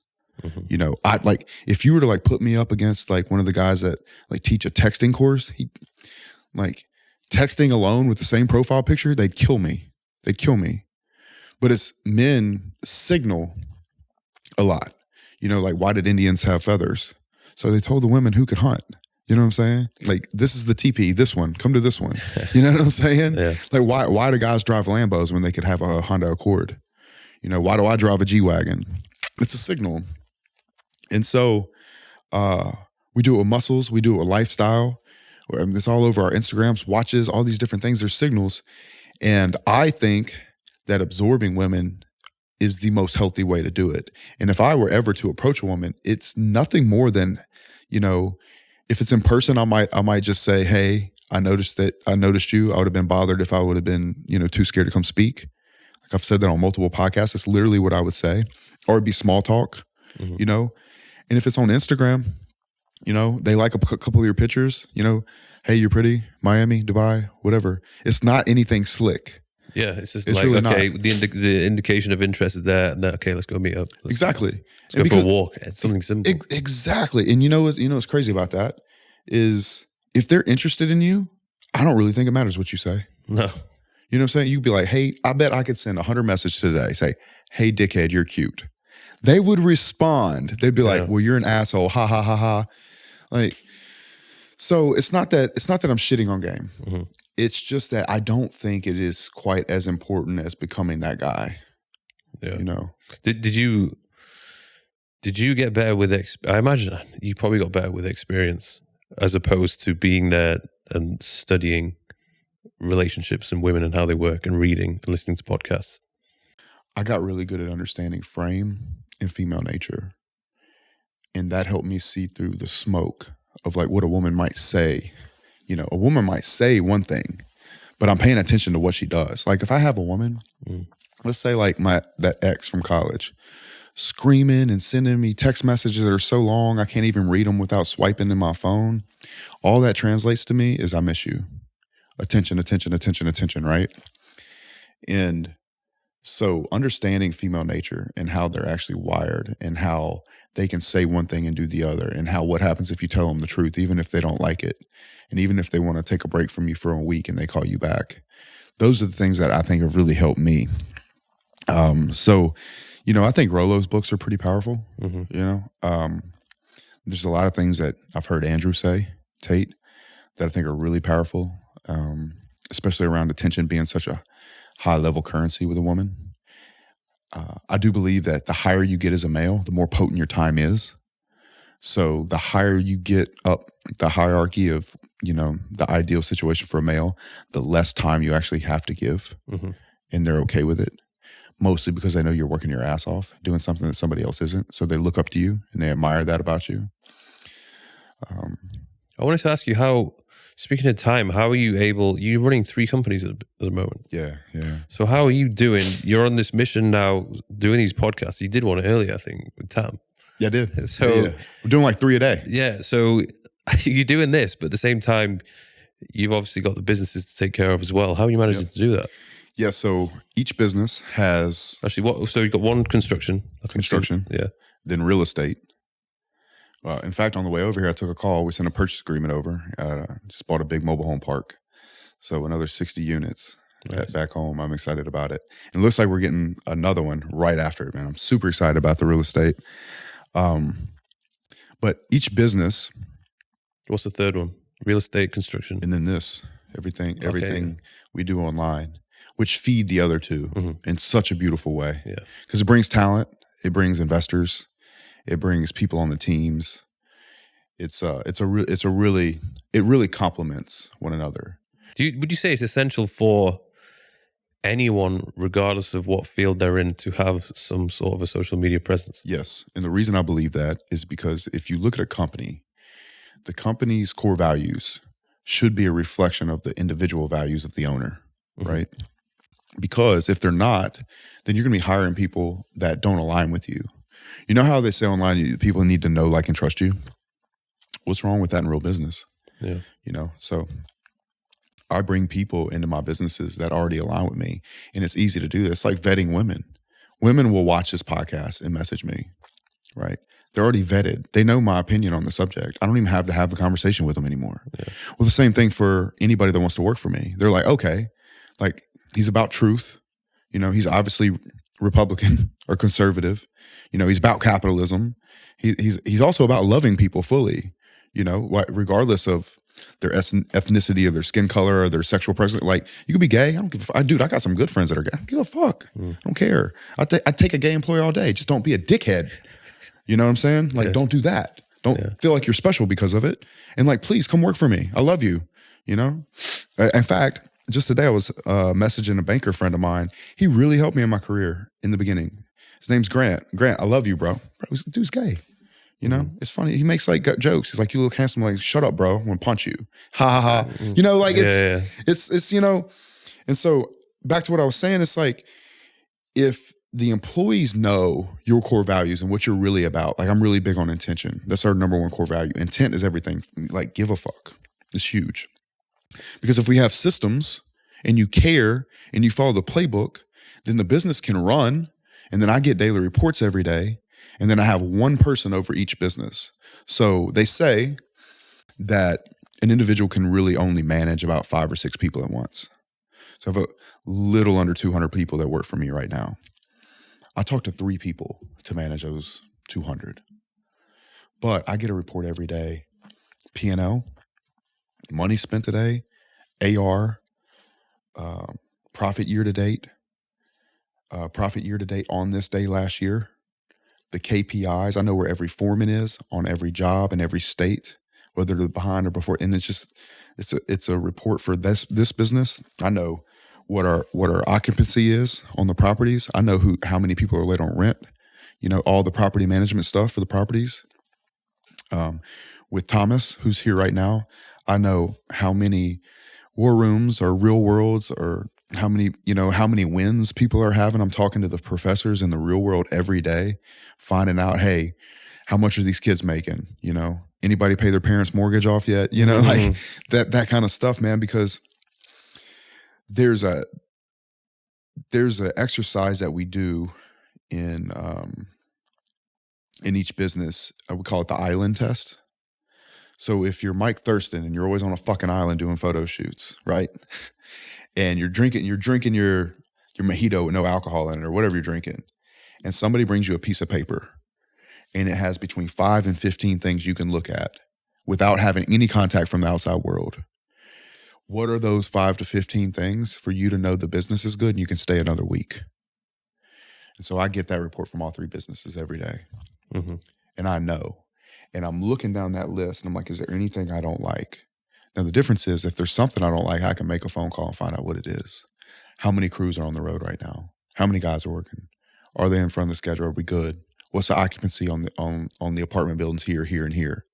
You know, I like if you were to like put me up against like one of the guys that like teach a texting course, like texting alone with the same profile picture, they'd kill me. They'd kill me. But it's men signal a lot. You know, like why did Indians have feathers? So they told the women who could hunt. You know what I'm saying? Like this is the teepee, this one, come to this one. You know what I'm saying? Like why do guys drive Lambos when they could have a Honda Accord? You know, why do I drive a G-Wagon? It's a signal. And so we do it with muscles, we do it with lifestyle. It's all over our Instagrams, watches, all these different things. There's signals. And I think that absorbing women is the most healthy way to do it. And if I were ever to approach a woman, it's nothing more than, you know, if it's in person, I might just say, hey, I noticed you. I would have been bothered if I would have been, you know, too scared to come speak. Like I've said that on multiple podcasts. It's literally what I would say. Or it'd be small talk, you know? And if it's on Instagram, you know, they like a couple of your pictures, you know, hey, you're pretty, Miami, Dubai, whatever. It's not anything slick. Yeah, it's just like, really okay, the indication of interest is there. Okay, let's go meet up. Let's go for a walk. It's something simple. Exactly. And you know what's crazy about that is if they're interested in you, I don't really think it matters what you say. No. You know what I'm saying? You'd be like, hey, I bet I could send 100 messages today. Say, hey, dickhead, you're cute. They would respond. They'd be like, well, you're an asshole. Ha, ha, ha, ha. Like, so it's not that I'm shitting on game. It's just that I don't think it is quite as important as becoming that guy. Yeah. You know? Did you get better with, I imagine you probably got better with experience as opposed to being there and studying relationships and women and how they work and reading and listening to podcasts. I got really good at understanding frame and female nature. And that helped me see through the smoke of like what a woman might say. You know, a woman might say one thing, but I'm paying attention to what she does. Like if I have a woman, let's say like that ex from college, screaming and sending me text messages that are so long I can't even read them without swiping in my phone. All that translates to me is I miss you. Attention, attention, attention, attention, right? And so understanding female nature and how they're actually wired and how they can say one thing and do the other, and how what happens if you tell them the truth, even if they don't like it, and even if they want to take a break from you for a week and they call you back. Those are the things that I think have really helped me. So, I think Rollo's books are pretty powerful. There's a lot of things that I've heard Andrew Tate, that I think are really powerful, especially around attention being such a high level currency with a woman. I do believe that the higher you get as a male, the more potent your time is. So the higher you get up the hierarchy of, the ideal situation for a male, the less time you actually have to give. And they're okay with it. Mostly because they know you're working your ass off, doing something that somebody else isn't. So they look up to you and they admire that about you. I wanted to ask you speaking of time, how are you you're running 3 companies at the moment. Yeah. So how are you doing? You're on this mission now, doing these podcasts. You did one earlier, I think, with Tam. Yeah, I did. So we're doing like 3 a day. Yeah. So you're doing this, but at the same time, you've obviously got the businesses to take care of as well. How are you managing to do that? Yeah. So each business has so you've got one construction. Yeah. Then real estate. In fact, on the way over here, I took a call. We sent a purchase agreement over. Just bought a big mobile home park. So another 60 units back home. I'm excited about it. And it looks like we're getting another one right after it, man. I'm super excited about the real estate. But each business. What's the third one? Real estate, construction. And then everything we do online, which feed the other two in such a beautiful way. Yeah. Because it brings talent. It brings investors. It brings people on the teams. It really complements one another. Would you say it's essential for anyone, regardless of what field they're in, to have some sort of a social media presence? Yes. And the reason I believe that is because if you look at a company, the company's core values should be a reflection of the individual values of the owner, right? Because if they're not, then you're going to be hiring people that don't align with you. You know how they say online, people need to know, like, and trust you? What's wrong with that in real business? Yeah. So I bring people into my businesses that already align with me. And it's easy to do this. It's like vetting women. Women will watch this podcast and message me, right? They're already vetted. They know my opinion on the subject. I don't even have to have the conversation with them anymore. Yeah. Well, the same thing for anybody that wants to work for me. They're like, okay, like, he's about truth. He's obviously Republican or conservative. He's about capitalism. He's also about loving people fully, regardless of their ethnicity or their skin color or their sexual preference. Like, you could be gay. I don't give a fuck. Dude, I got some good friends that are gay. I don't give a fuck. I don't care. I take a gay employee all day. Just don't be a dickhead. You know what I'm saying? Like, don't do that. Don't feel like you're special because of it. And like, please come work for me. I love you. In fact, just today I was messaging a banker friend of mine. He really helped me in my career in the beginning. His name's Grant. Grant, I love you, bro. This dude's gay. It's funny. He makes like jokes. He's like, you look handsome. Like, shut up, bro. I'm gonna punch you. Ha ha ha. It's and so back to what I was saying, it's like, if the employees know your core values and what you're really about, like, I'm really big on intention. That's our number one core value. Intent is everything. Like, give a fuck. It's huge. Because if we have systems and you care and you follow the playbook, then the business can run. And then I get daily reports every day. And then I have one person over each business. So they say that an individual can really only manage about 5 or 6 people at once. So I have a little under 200 people that work for me right now. I talk to 3 people to manage those 200. But I get a report every day. P&L, money spent today, AR, profit year to date on this day last year, the KPIs. I know where every foreman is on every job in every state, whether they're behind or before. And it's a report for this business. I know what our occupancy is on the properties. I know how many people are late on rent. All the property management stuff for the properties. With Thomas, who's here right now, I know how many war rooms or real worlds or how many wins people are having. I'm talking to the professors in the real world every day, finding out, hey, how much are these kids making? Anybody pay their parents' mortgage off yet? Like that kind of stuff, man, because there's a exercise that we do in each business. I would call it the island test. So if you're Mike Thurston and you're always on a fucking island doing photo shoots, right? And you're drinking your mojito with no alcohol in it or whatever you're drinking, and somebody brings you a piece of paper and it has between 5 and 15 things you can look at without having any contact from the outside world. What are those 5 to 15 things for you to know the business is good and you can stay another week? And so I get that report from all 3 businesses every day. Mm-hmm. And I know. And I'm looking down that list and I'm like, is there anything I don't like? Now, the difference is if there's something I don't like, I can make a phone call and find out what it is. How many crews are on the road right now? How many guys are working? Are they in front of the schedule? Are we good? What's the occupancy on the apartment buildings here, and here?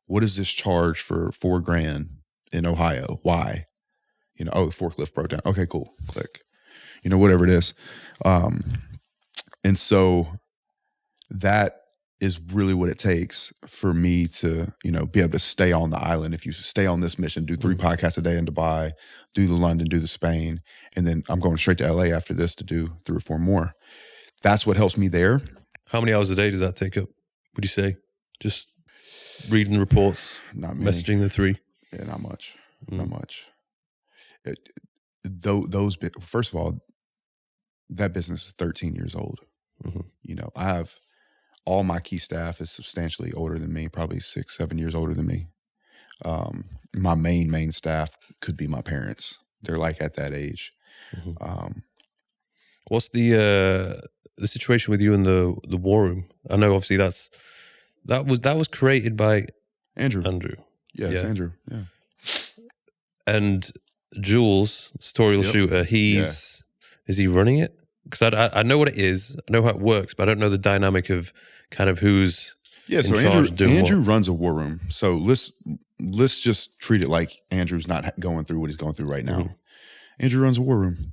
What is this charge for $4,000 in Ohio? Why? The forklift broke down. Okay, cool. Click. Whatever it is. And so that is really what it takes for me to, be able to stay on the island. If you stay on this mission, do 3 podcasts a day in Dubai, do the London, do the Spain, and then I'm going straight to LA after this to do 3 or 4 more. That's what helps me there. How many hours a day does that take up, would you say? Just reading reports, not many. Messaging the 3? Yeah, not much. Not much. Those, first of all, that business is 13 years old. Mm-hmm. I have all my key staff is substantially older than me, probably 6-7 years older than me. My main staff could be my parents. They're like at that age. Mm-hmm. What's the situation with you in the war room? I know obviously that was created by Andrew. Yeah. Andrew. Yeah. And Jules, tutorial shooter, is he running it? Because I know what it is, I know how it works, but I don't know the dynamic of kind of who's in charge of doing Andrew what. runs a war room. So let's just treat it like Andrew's not going through what he's going through right now. Mm-hmm. Andrew runs a war room,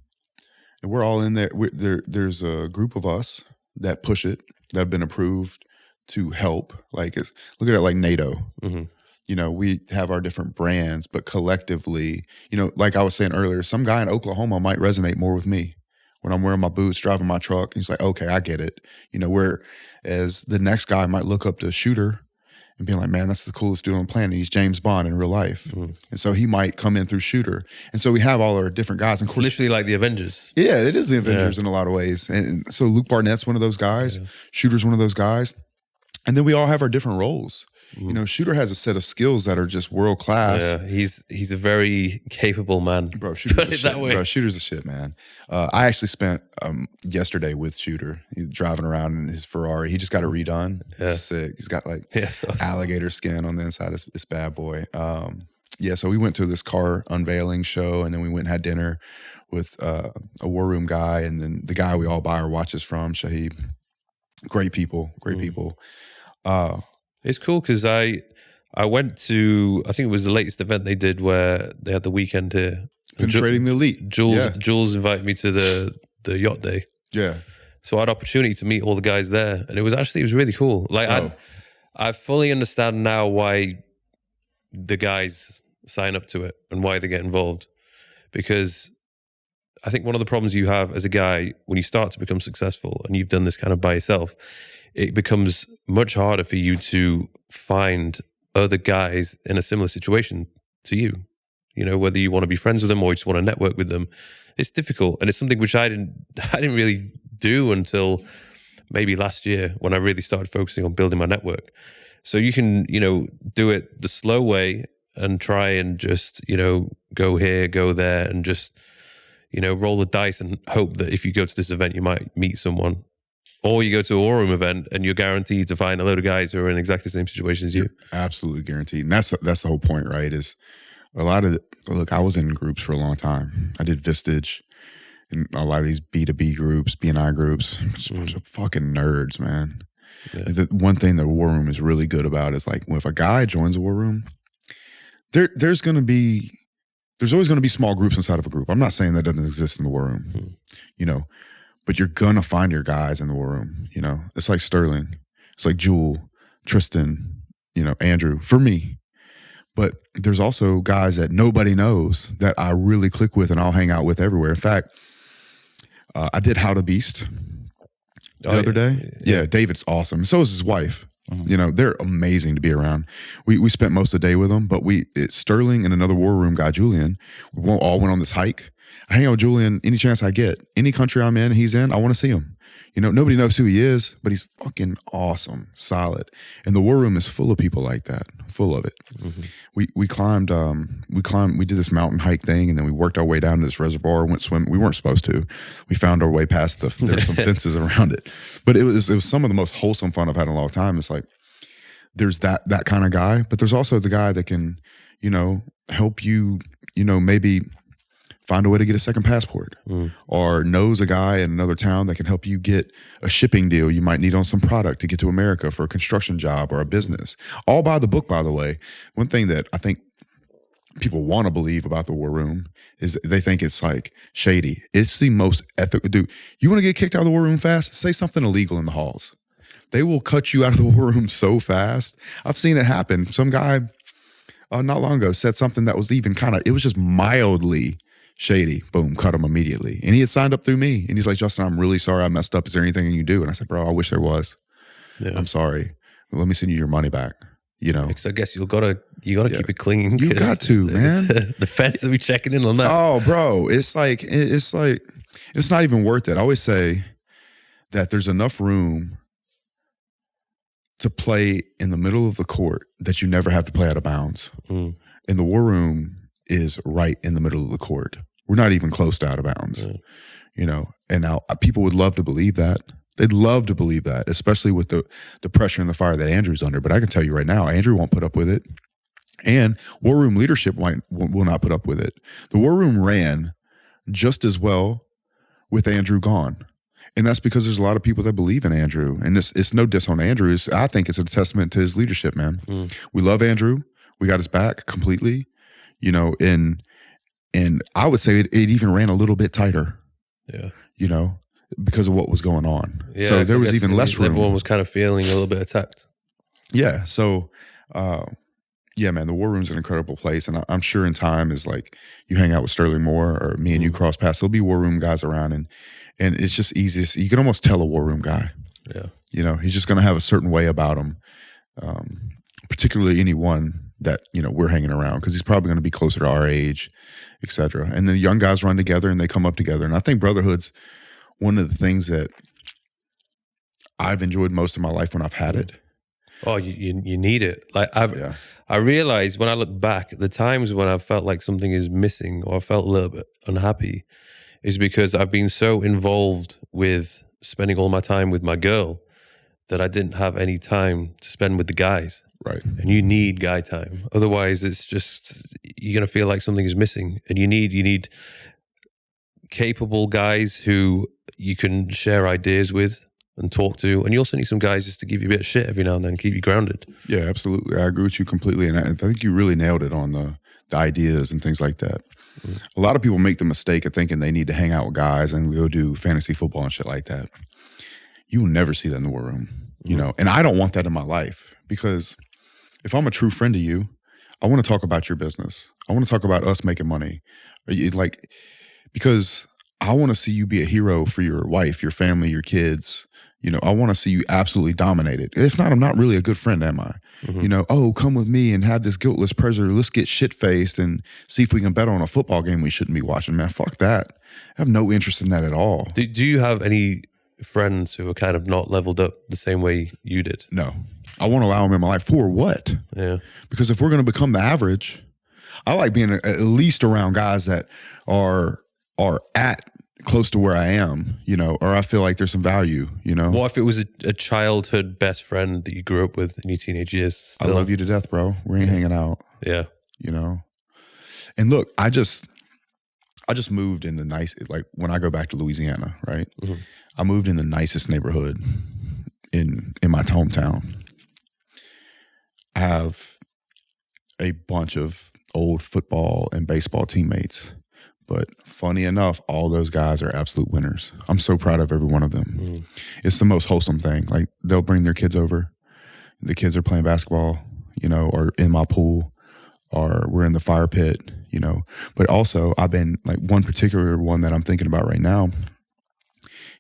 and we're all in there. There's a group of us that push it, that have been approved to help. Like, look at it like NATO. Mm-hmm. We have our different brands, but collectively, like I was saying earlier, some guy in Oklahoma might resonate more with me when I'm wearing my boots, driving my truck. He's like, okay, I get it. Whereas the next guy might look up to Shooter and be like, man, that's the coolest dude on the planet. He's James Bond in real life. Mm-hmm. And so he might come in through Shooter. And so we have all our different guys. And of course, literally like the Avengers. Yeah, it is the Avengers in a lot of ways. And so Luke Barnett's one of those guys. Yeah. Shooter's one of those guys. And then we all have our different roles. Mm. Shooter has a set of skills that are just world class. Yeah, he's a very capable man. Bro, Shooter's the shit. Bro, Shooter's the shit, man. I actually spent yesterday with Shooter. He's driving around in his Ferrari. He just got it redone. Yeah. It's sick. He's got alligator skin on the inside of this bad boy. So we went to this car unveiling show, and then we went and had dinner with a war room guy, and then the guy we all buy our watches from, Shahib. Great people. It's cool because I went to, I think it was the latest event they did where they had the weekend here. Penetrating the elite. Jules invited me to the yacht day. Yeah. So I had opportunity to meet all the guys there, and it was really cool. Like I fully understand now why the guys sign up to it and why they get involved, because I think one of the problems you have as a guy when you start to become successful and you've done this kind of by yourself, it becomes much harder for you to find other guys in a similar situation to you. Whether you want to be friends with them or you just want to network with them, it's difficult. And it's something which I didn't really do until maybe last year when I really started focusing on building my network. So you can, do it the slow way and try and just, go here, go there, and just, roll the dice and hope that if you go to this event, you might meet someone. Or you go to a war room event and you're guaranteed to find a load of guys who are in exactly the same situation as you. You're absolutely guaranteed. And that's the whole point, right? Is a lot of look, I was in groups for a long time. I did Vistage and a lot of these B2B groups, B&I groups. Just a bunch of fucking nerds, man. Yeah. The one thing the war room is really good about is like if a guy joins a war room, there's going to be there's always going to be small groups inside of a group. I'm not saying that doesn't exist in the war room, you know, but you're going to find your guys in the war room, you know. It's like Sterling. It's like Jewel, Tristan, you know, Andrew, for me. But there's also guys that nobody knows that I really click with and I'll hang out with everywhere. In fact, I did How to Beast the other day. Yeah, David's awesome. So is his wife. You know, they're amazing to be around. We spent most of the day with them, but Sterling and another war room guy, Julian, we all went on this hike. I hang out with Julian any chance I get. Any country I'm in, he's in, I want to see him. You know, nobody knows who he is, but he's fucking awesome, solid. And the war room is full of people like that, full of it. We climbed, we did this mountain hike thing, and then we worked our way down to this reservoir, went swimming. We weren't supposed to. We found our way past there's some fences around it. But it was some of the most wholesome fun I've had in a long time. It's like, there's that kind of guy, but there's also the guy that can, you know, help you, you know, maybe find a way to get a second passport, or knows a guy in another town that can help you get a shipping deal you might need on some product to get to America for a construction job or a business. All by the book, by the way. One thing that I think people want to believe about the war room is they think it's like shady. It's the most ethical. Dude, you want to get kicked out of the war room fast? Say something illegal in the halls. They will cut you out of the war room so fast. I've seen it happen. Some guy not long ago said something that was even it was just mildly shady. Boom, cut him immediately. And he had signed up through me. And he's like, Justin, I'm really sorry I messed up. Is there anything you can do? And I said, bro, I wish there was. Yeah. I'm sorry. Let me send you your money back. You know, because I guess you gotta keep it clean. You got to, man. The feds will be checking in on that. Oh, bro, it's not even worth it. I always say that there's enough room to play in the middle of the court that you never have to play out of bounds. And the war room is right in the middle of the court. We're not even close to out of bounds, you know. And now people would love to believe that. They'd love to believe that, especially with the pressure and the fire that Andrew's under. But I can tell you right now, Andrew won't put up with it. And war room leadership will not put up with it. The war room ran just as well with Andrew gone. And that's because there's a lot of people that believe in Andrew. And it's no diss on Andrew. I think it's a testament to his leadership, man. We love Andrew. We got his back completely, you know, and I would say it even ran a little bit tighter. Yeah. You know, because of what was going on. Yeah, so there was even less room. Everyone was kind of feeling a little bit attacked. Yeah. So, yeah, man, the war room's an incredible place. And I'm sure in time is like you hang out with Sterling more or me and you cross paths, there'll be war room guys around and it's just easiest. You can almost tell a war room guy. Yeah. You know, he's just going to have a certain way about him, particularly anyone that, you know, we're hanging around because he's probably going to be closer to our age, et cetera. And then young guys run together and they come up together. And I think Brotherhood's one of the things that I've enjoyed most of my life when I've had it. Oh, you need it. Like I realized when I look back, the times when I felt like something is missing or I felt a little bit unhappy is because I've been so involved with spending all my time with my girl that I didn't have any time to spend with the guys. Right. And you need guy time. Otherwise, it's just, you're going to feel like something is missing. And you need capable guys who you can share ideas with and talk to. And you also need some guys just to give you a bit of shit every now and then, keep you grounded. Yeah, absolutely. I agree with you completely. And I think you really nailed it on the ideas and things like that. A lot of people make the mistake of thinking they need to hang out with guys and go do fantasy football and shit like that. You will never see that in the war room, you know? And I don't want that in my life because if I'm a true friend to you, I want to talk about your business. I want to talk about us making money. Because I want to see you be a hero for your wife, your family, your kids. You know, I want to see you absolutely dominated. If not, I'm not really a good friend, am I? You know, oh, come with me and have this guiltless pleasure. Let's get shit-faced and see if we can bet on a football game we shouldn't be watching. Man, fuck that. I have no interest in that at all. Do you have any friends who are kind of not leveled up the same way you did? No. I won't allow them in my life. For what? Yeah. Because if we're going to become the average, I like being at least around guys that are at close to where I am, you know, or I feel like there's some value, you know. What if it was a childhood best friend that you grew up with in your teenage years? Still? I love you to death, bro. We ain't hanging out. Yeah. You know. And look, I just moved in the nice, like when I go back to Louisiana, right? I moved in the nicest neighborhood in my hometown. I have a bunch of old football and baseball teammates. But funny enough, all those guys are absolute winners. I'm so proud of every one of them. It's the most wholesome thing. Like, they'll bring their kids over. The kids are playing basketball, or in my pool, or we're in the fire pit, But also, I've been, like, one particular one that I'm thinking about right now.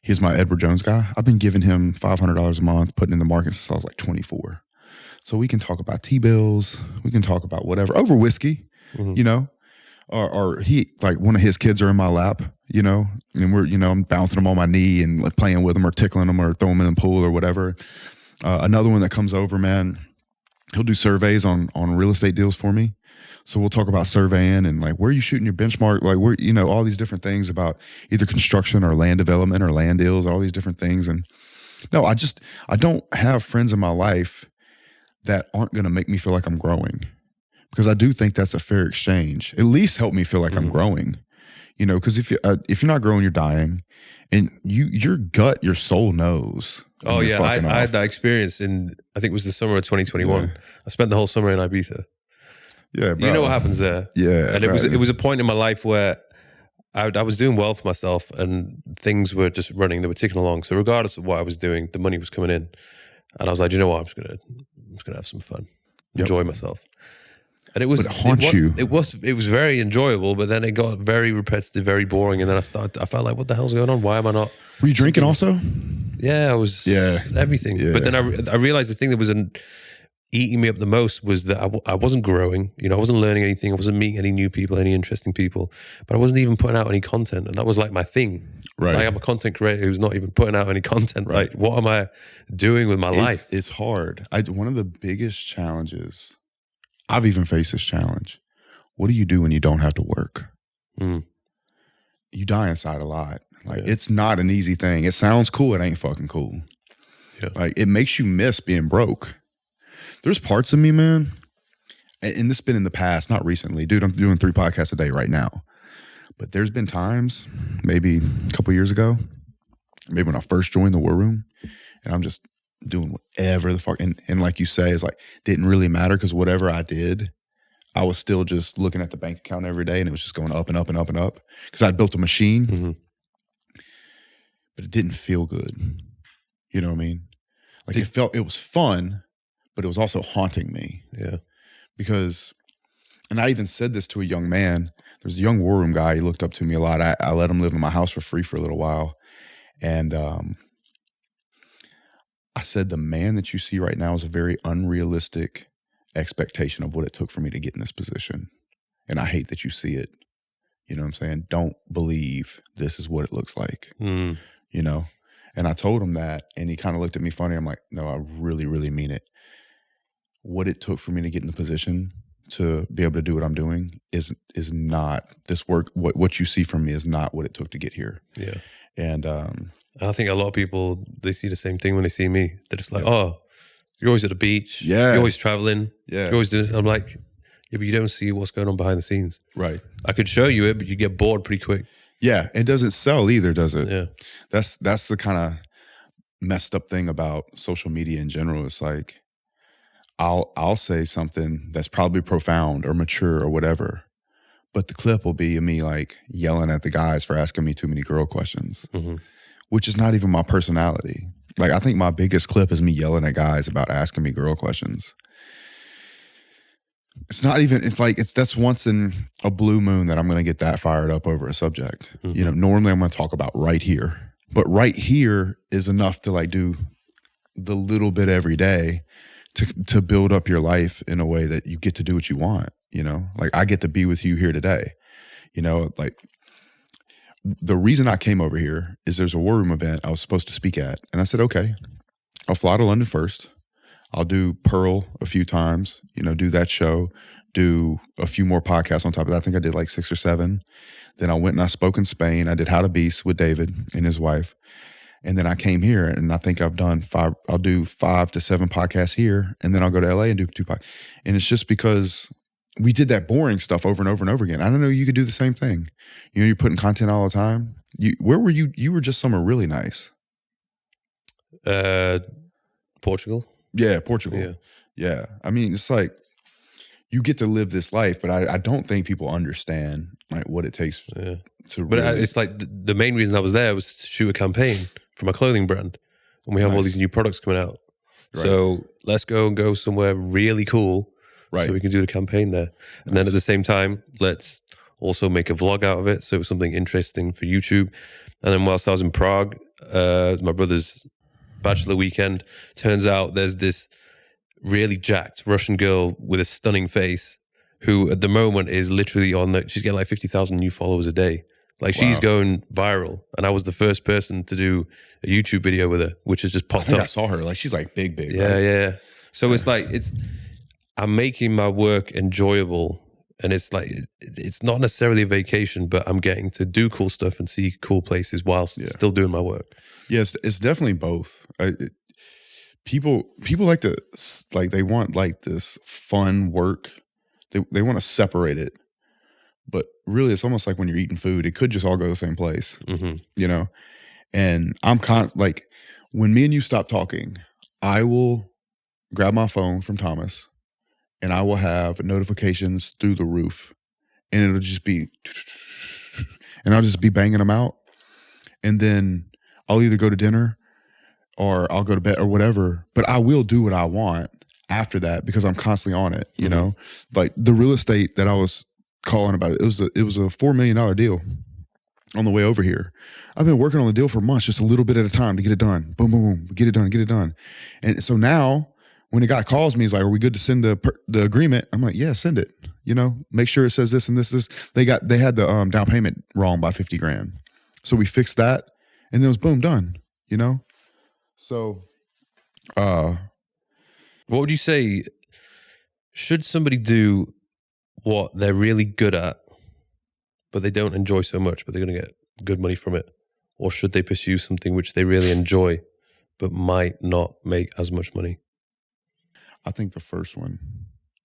He's my Edward Jones guy. I've been giving him $500 a month, putting in the market since I was like 24. So we can talk about T-bills. We can talk about whatever over whiskey, or he, like, one of his kids are in my lap, and we're, I'm bouncing them on my knee and, like, playing with them or tickling them or throwing them in the pool or whatever. Another one that comes over, man, he'll do surveys on real estate deals for me. So we'll talk about surveying and, like, where are you shooting your benchmark? Like, where, all these different things about either construction or land development or land deals, all these different things. And no, I don't have friends in my life that aren't going to make me feel like I'm growing. Because I do think that's a fair exchange. At least help me feel like I'm growing, because if you're not growing, you're dying, and your gut, your soul knows. Oh yeah, I had that experience in, I think it was the summer of 2021. Yeah. I spent the whole summer in Ibiza. Yeah, bro. You know what happens there. Yeah, and it was a point in my life where I was doing well for myself, and things were just running. They were ticking along. So regardless of what I was doing, the money was coming in, and I was like, you know what, I'm just gonna have some fun, enjoy myself. And it was very enjoyable, but then it got very repetitive, very boring, and then I felt like, what the hell's going on? Why am I not? Were you drinking also? Yeah, I was. Yeah, everything. Yeah. But then I realized the thing that was eating me up the most was that I wasn't growing. I wasn't learning anything. I wasn't meeting any new people, any interesting people. But I wasn't even putting out any content, and that was like my thing. Right. Like, I'm a content creator who's not even putting out any content. Right. Like, what am I doing with my life? It's hard. One of the biggest challenges. I've even faced this challenge. What do you do when you don't have to work? You die inside a lot. Like, it's not an easy thing. It sounds cool. It ain't fucking cool. Yeah. Like, it makes you miss being broke. There's parts of me, man, and this has been in the past, not recently. Dude, I'm doing 3 podcasts a day right now. But there's been times, maybe a couple years ago, maybe when I first joined the War Room, and I'm just doing whatever the fuck, and like you say, it's like, didn't really matter, because whatever I did, I was still just looking at the bank account every day, and it was just going up and up and up and up, because I'd built a machine, but it didn't feel good. You know what I mean? Like, it was fun, but it was also haunting me. Yeah. Because, and I even said this to a young man. There's a young War Room guy. He looked up to me a lot. I let him live in my house for free for a little while, and I said, the man that you see right now is a very unrealistic expectation of what it took for me to get in this position. And I hate that you see it. You know what I'm saying? Don't believe this is what it looks like, And I told him that, and he kind of looked at me funny. I'm like, no, I really, really mean it. What it took for me to get in the position to be able to do what I'm doing is not this work. What you see from me is not what it took to get here. Yeah. And, I think a lot of people, they see the same thing when they see me. They're just like, oh, you're always at the beach. Yeah. You're always traveling. Yeah. You're always doing this. I'm like, yeah, but you don't see what's going on behind the scenes. Right. I could show you it, but you get bored pretty quick. Yeah. It doesn't sell either, does it? Yeah. That's the kind of messed up thing about social media in general. It's like, I'll say something that's probably profound or mature or whatever, but the clip will be me, like, yelling at the guys for asking me too many girl questions. Which is not even my personality. Like, I think my biggest clip is me yelling at guys about asking me girl questions. It's not even, that's once in a blue moon that I'm going to get that fired up over a subject. Normally I'm going to talk about right here, but right here is enough to, like, do the little bit every day to build up your life in a way that you get to do what you want. Like, I get to be with you here today, like, the reason I came over here is there's a War Room event I was supposed to speak at. And I said, okay, I'll fly to London first. I'll do Pearl a few times, do that show, do a few more podcasts on top of that. I think I did like 6 or 7. Then I went and I spoke in Spain. I did How to Beast with David and his wife. And then I came here, and I think I've done 5. I'll do 5 to 7 podcasts here. And then I'll go to LA and do 2 podcasts. And it's just because we did that boring stuff over and over and over again. I don't know, you could do the same thing. You're putting content all the time. Where were you? You were just somewhere really nice. Portugal. Yeah, Portugal. Yeah. I mean, it's like, you get to live this life, but I don't think people understand like what it takes to But really. it's like the main reason I was there was to shoot a campaign for my clothing brand, and we have all these new products coming out. Right. So let's go somewhere really cool, so we can do the campaign there. And then at the same time, let's also make a vlog out of it, so it was something interesting for YouTube. And then whilst I was in Prague, my brother's bachelor weekend, turns out there's this really jacked Russian girl with a stunning face who at the moment is literally she's getting like 50,000 new followers a day. Like she's going viral. And I was the first person to do a YouTube video with her, which has just popped up. I saw her. Like she's like big. Yeah, right? Yeah. So it's like, I'm making my work enjoyable. And it's like, it's not necessarily a vacation, but I'm getting to do cool stuff and see cool places whilst still doing my work. Yes, it's definitely both. People like to, like, they want like this fun work. They want to separate it. But really, it's almost like when you're eating food, it could just all go to the same place, you know? And I'm like, when me and you stop talking, I will grab my phone from Thomas and I will have notifications through the roof, and it'll just be, and I'll just be banging them out. And then I'll either go to dinner or I'll go to bed or whatever, but I will do what I want after that because I'm constantly on it, you know? Like the real estate that I was calling about, it was a $4 million deal on the way over here. I've been working on the deal for months, just a little bit at a time to get it done. Boom, boom, boom, get it done. And so now when the guy calls me, he's like, are we good to send the agreement? I'm like, yeah, send it, you know, make sure it says this and this. They had the down payment wrong by 50 grand. So we fixed that and then it was boom, done, you know? So, what would you say, should somebody do what they're really good at, but they don't enjoy so much, but they're going to get good money from it? Or should they pursue something which they really enjoy, but might not make as much money? I think the first one.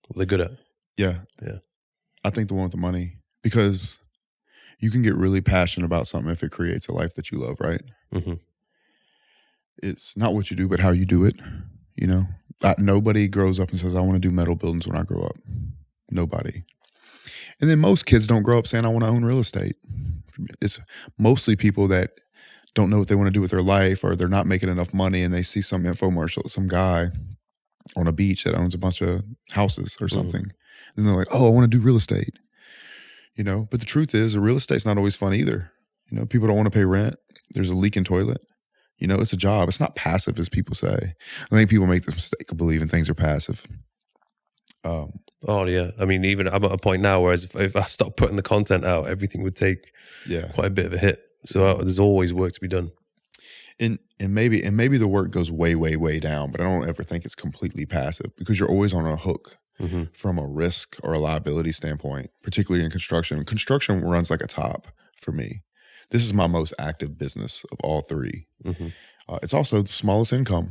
What they're good at? Yeah. I think the one with the money, because you can get really passionate about something if it creates a life that you love, right? It's not what you do, but how you do it, you know? Nobody grows up and says, I want to do metal buildings when I grow up. Nobody. And then most kids don't grow up saying, I want to own real estate. It's mostly people that don't know what they want to do with their life, or they're not making enough money and they see some infomercial, some guy on a beach that owns a bunch of houses or something. And they're like, oh, I want to do real estate. You know, but the truth is, the real estate's not always fun either. You know, people don't want to pay rent. There's a leaking toilet. You know, it's a job. It's not passive, as people say. I think people make the mistake of believing things are passive. Oh yeah, I mean, even I'm at a point now where if I stop putting the content out, everything would take quite a bit of a hit. So there's always work to be done. And maybe the work goes way, way, way down, but I don't ever think it's completely passive, because you're always on a hook from a risk or a liability standpoint, particularly in construction. Construction runs like a top for me. This is my most active business of all three. It's also the smallest income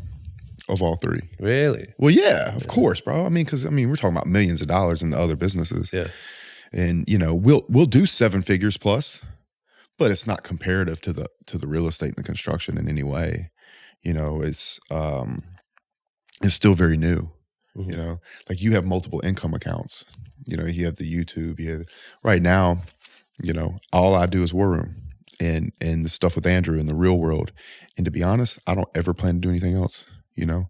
of all three. Really? Well, yeah, of course, bro. I mean, because we're talking about millions of dollars in the other businesses. Yeah. And you know, we'll do 7 figures plus, but it's not comparative to the real estate and the construction in any way. You know, it's still very new. You know, like you have multiple income accounts. You know, you have the YouTube. Right now, you know, all I do is War Room and the stuff with Andrew in the real world. And to be honest, I don't ever plan to do anything else. You know,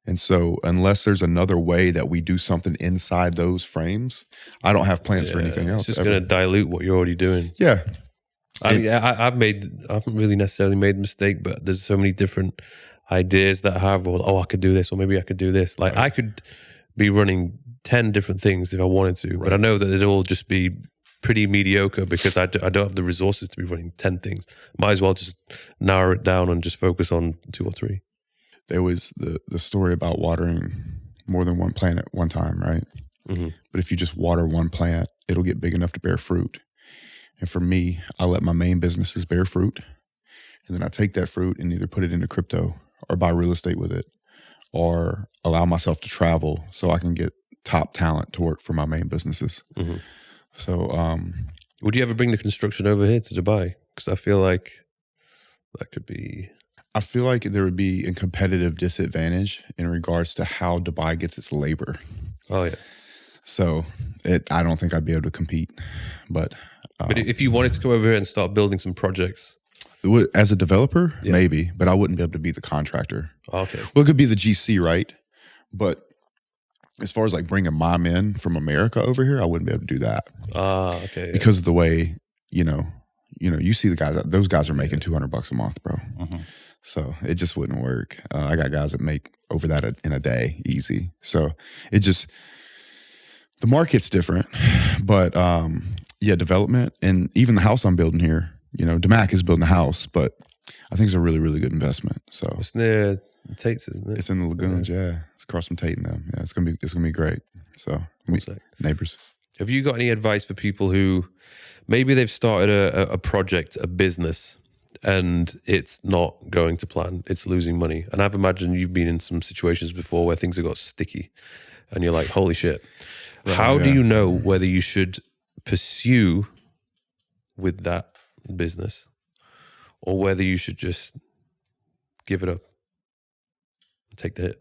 and so unless there's another way that we do something inside those frames, I don't have plans for anything else. It's just going to dilute what you're already doing. Yeah. I mean, I haven't really necessarily made a mistake, but there's so many different ideas that I have. Or, oh, I could do this, or maybe I could do this. Like I could be running 10 different things if I wanted to, but I know that it'll all just be pretty mediocre because I don't have the resources to be running 10 things. Might as well just narrow it down and just focus on 2 or 3. There was the story about watering more than one plant at one time, right? But if you just water one plant, it'll get big enough to bear fruit. And for me, I let my main businesses bear fruit, and then I take that fruit and either put it into crypto or buy real estate with it, or allow myself to travel so I can get top talent to work for my main businesses. So, would you ever bring the construction over here to Dubai? Because I feel like that could be... I feel like there would be a competitive disadvantage in regards to how Dubai gets its labor. Oh, yeah. So I don't think I'd be able to compete. But if you wanted to come over here and start building some projects, as a developer, maybe, but I wouldn't be able to be the contractor. Okay. Well, it could be the GC, right? But as far as like bringing my men from America over here, I wouldn't be able to do that. Okay. Yeah. Because of the way, you see the guys, those guys are making $200 a month, bro. Mm-hmm. So it just wouldn't work. I got guys that make over that in a day, easy. So the market's different, but development and even the house I'm building here, DeMac is building a house, but I think it's a really, really good investment. So it's near Tate's, isn't it? It's in the lagoons. Yeah. It's across from Tate and them. Yeah. It's going to be great. So neighbors. Have you got any advice for people who maybe they've started a project, a business, and it's not going to plan, it's losing money? And I've imagined you've been in some situations before where things have got sticky and you're like, holy shit. How do you know whether you should pursue with that business or whether you should just give it up and take the hit?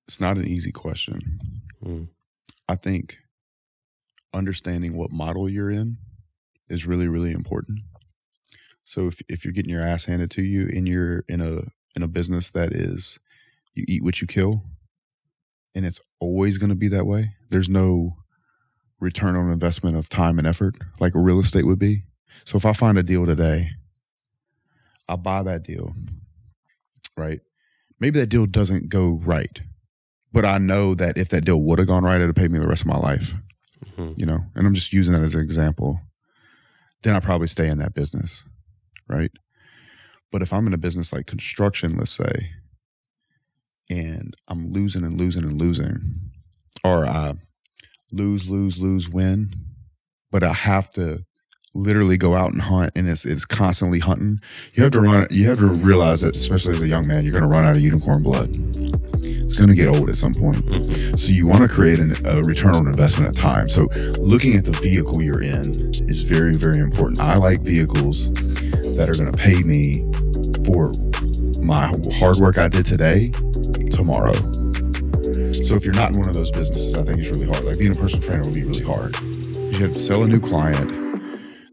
It's not an easy question. I think understanding what model you're in is really, really important. So if you're getting your ass handed to you and you're in a business that is, you eat what you kill, and it's always going to be that way. There's no return on investment of time and effort like a real estate would be. So if I find a deal today, I buy that deal, right? Maybe that deal doesn't go right, but I know that if that deal would have gone right, it'd pay me the rest of my life, and I'm just using that as an example. Then I probably stay in that business, right? But if I'm in a business like construction, let's say, and I'm losing and losing and losing, or I lose, win, but I have to literally go out and hunt, and it's constantly hunting. You have to realize that, especially as a young man, you're going to run out of unicorn blood. It's going to get old at some point. So you want to create a return on investment of time. So looking at the vehicle you're in is very, very important. I like vehicles that are going to pay me for my hard work I did today, tomorrow. So if you're not in one of those businesses, I think it's really hard. Like being a personal trainer would be really hard. You have to sell a new client.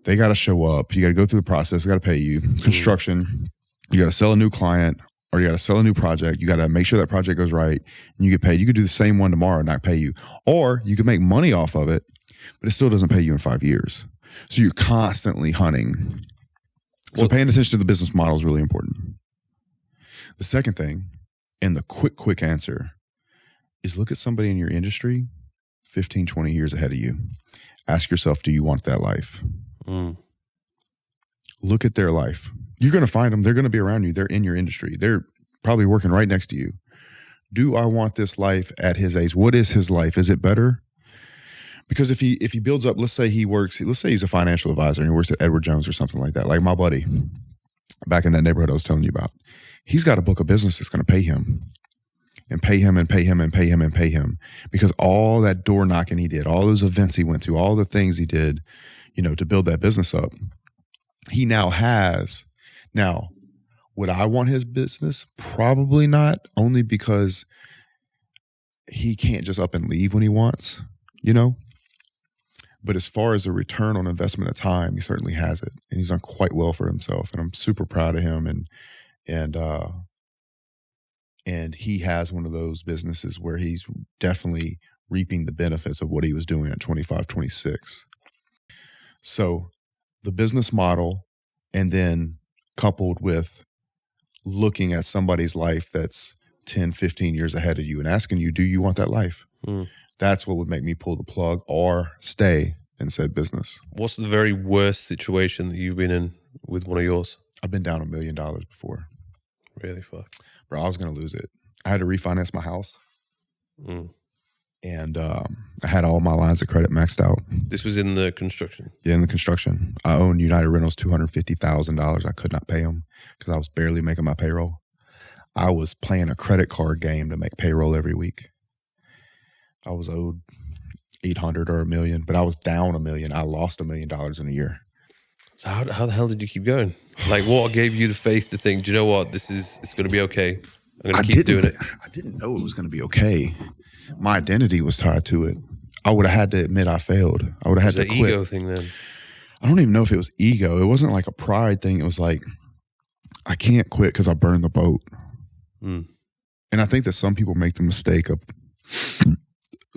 They got to show up. You got to go through the process. They got to pay you. Construction, you got to sell a new client, or you got to sell a new project. You got to make sure that project goes right and you get paid. You could do the same one tomorrow and not pay you. Or you could make money off of it, but it still doesn't pay you in 5 years. So you're constantly hunting. So paying attention to the business model is really important. The second thing, and the quick answer, is look at somebody in your industry 15, 20 years ahead of you. Ask yourself, do you want that life? Look at their life. You're going to find them. They're going to be around you. They're in your industry. They're probably working right next to you. Do I want this life at his age? What is his life? Is it better? Because if he builds up, let's say he's a financial advisor and he works at Edward Jones or something like that, like my buddy back in that neighborhood I was telling you about. He's got a book of business that's going to pay him and pay him and pay him and pay him and pay him, because all that door knocking he did, all those events he went to, all the things he did, to build that business up, he now has. Now, would I want his business? Probably not, only because he can't just up and leave when he wants, But as far as the return on investment of time, he certainly has it, and he's done quite well for himself. And I'm super proud of him. And he has one of those businesses where he's definitely reaping the benefits of what he was doing at 25, 26. So the business model, and then coupled with looking at somebody's life that's 10, 15 years ahead of you and asking you, do you want that life? That's what would make me pull the plug or stay in said business. What's the very worst situation that you've been in with one of yours? I've been down $1 million before. Really? Fuck. Bro, I was going to lose it. I had to refinance my house. And I had all my lines of credit maxed out. This was in the construction? Yeah, in the construction. I owned United Rentals $250,000. I could not pay them because I was barely making my payroll. I was playing a credit card game to make payroll every week. I was owed 800 or $1 million, but I was down $1 million. I lost $1 million in a year. So how the hell did you keep going? Like, what gave you the faith to think, do you know what, it's going to be okay. I'm going to keep doing it. I didn't know it was going to be okay. my identity was tied to it. I would have had to admit I failed. I would have had to quit. Ego thing then. I don't even know if it was ego. It wasn't like a pride thing. It was like, I can't quit because I burned the boat. And I think that some people make the mistake of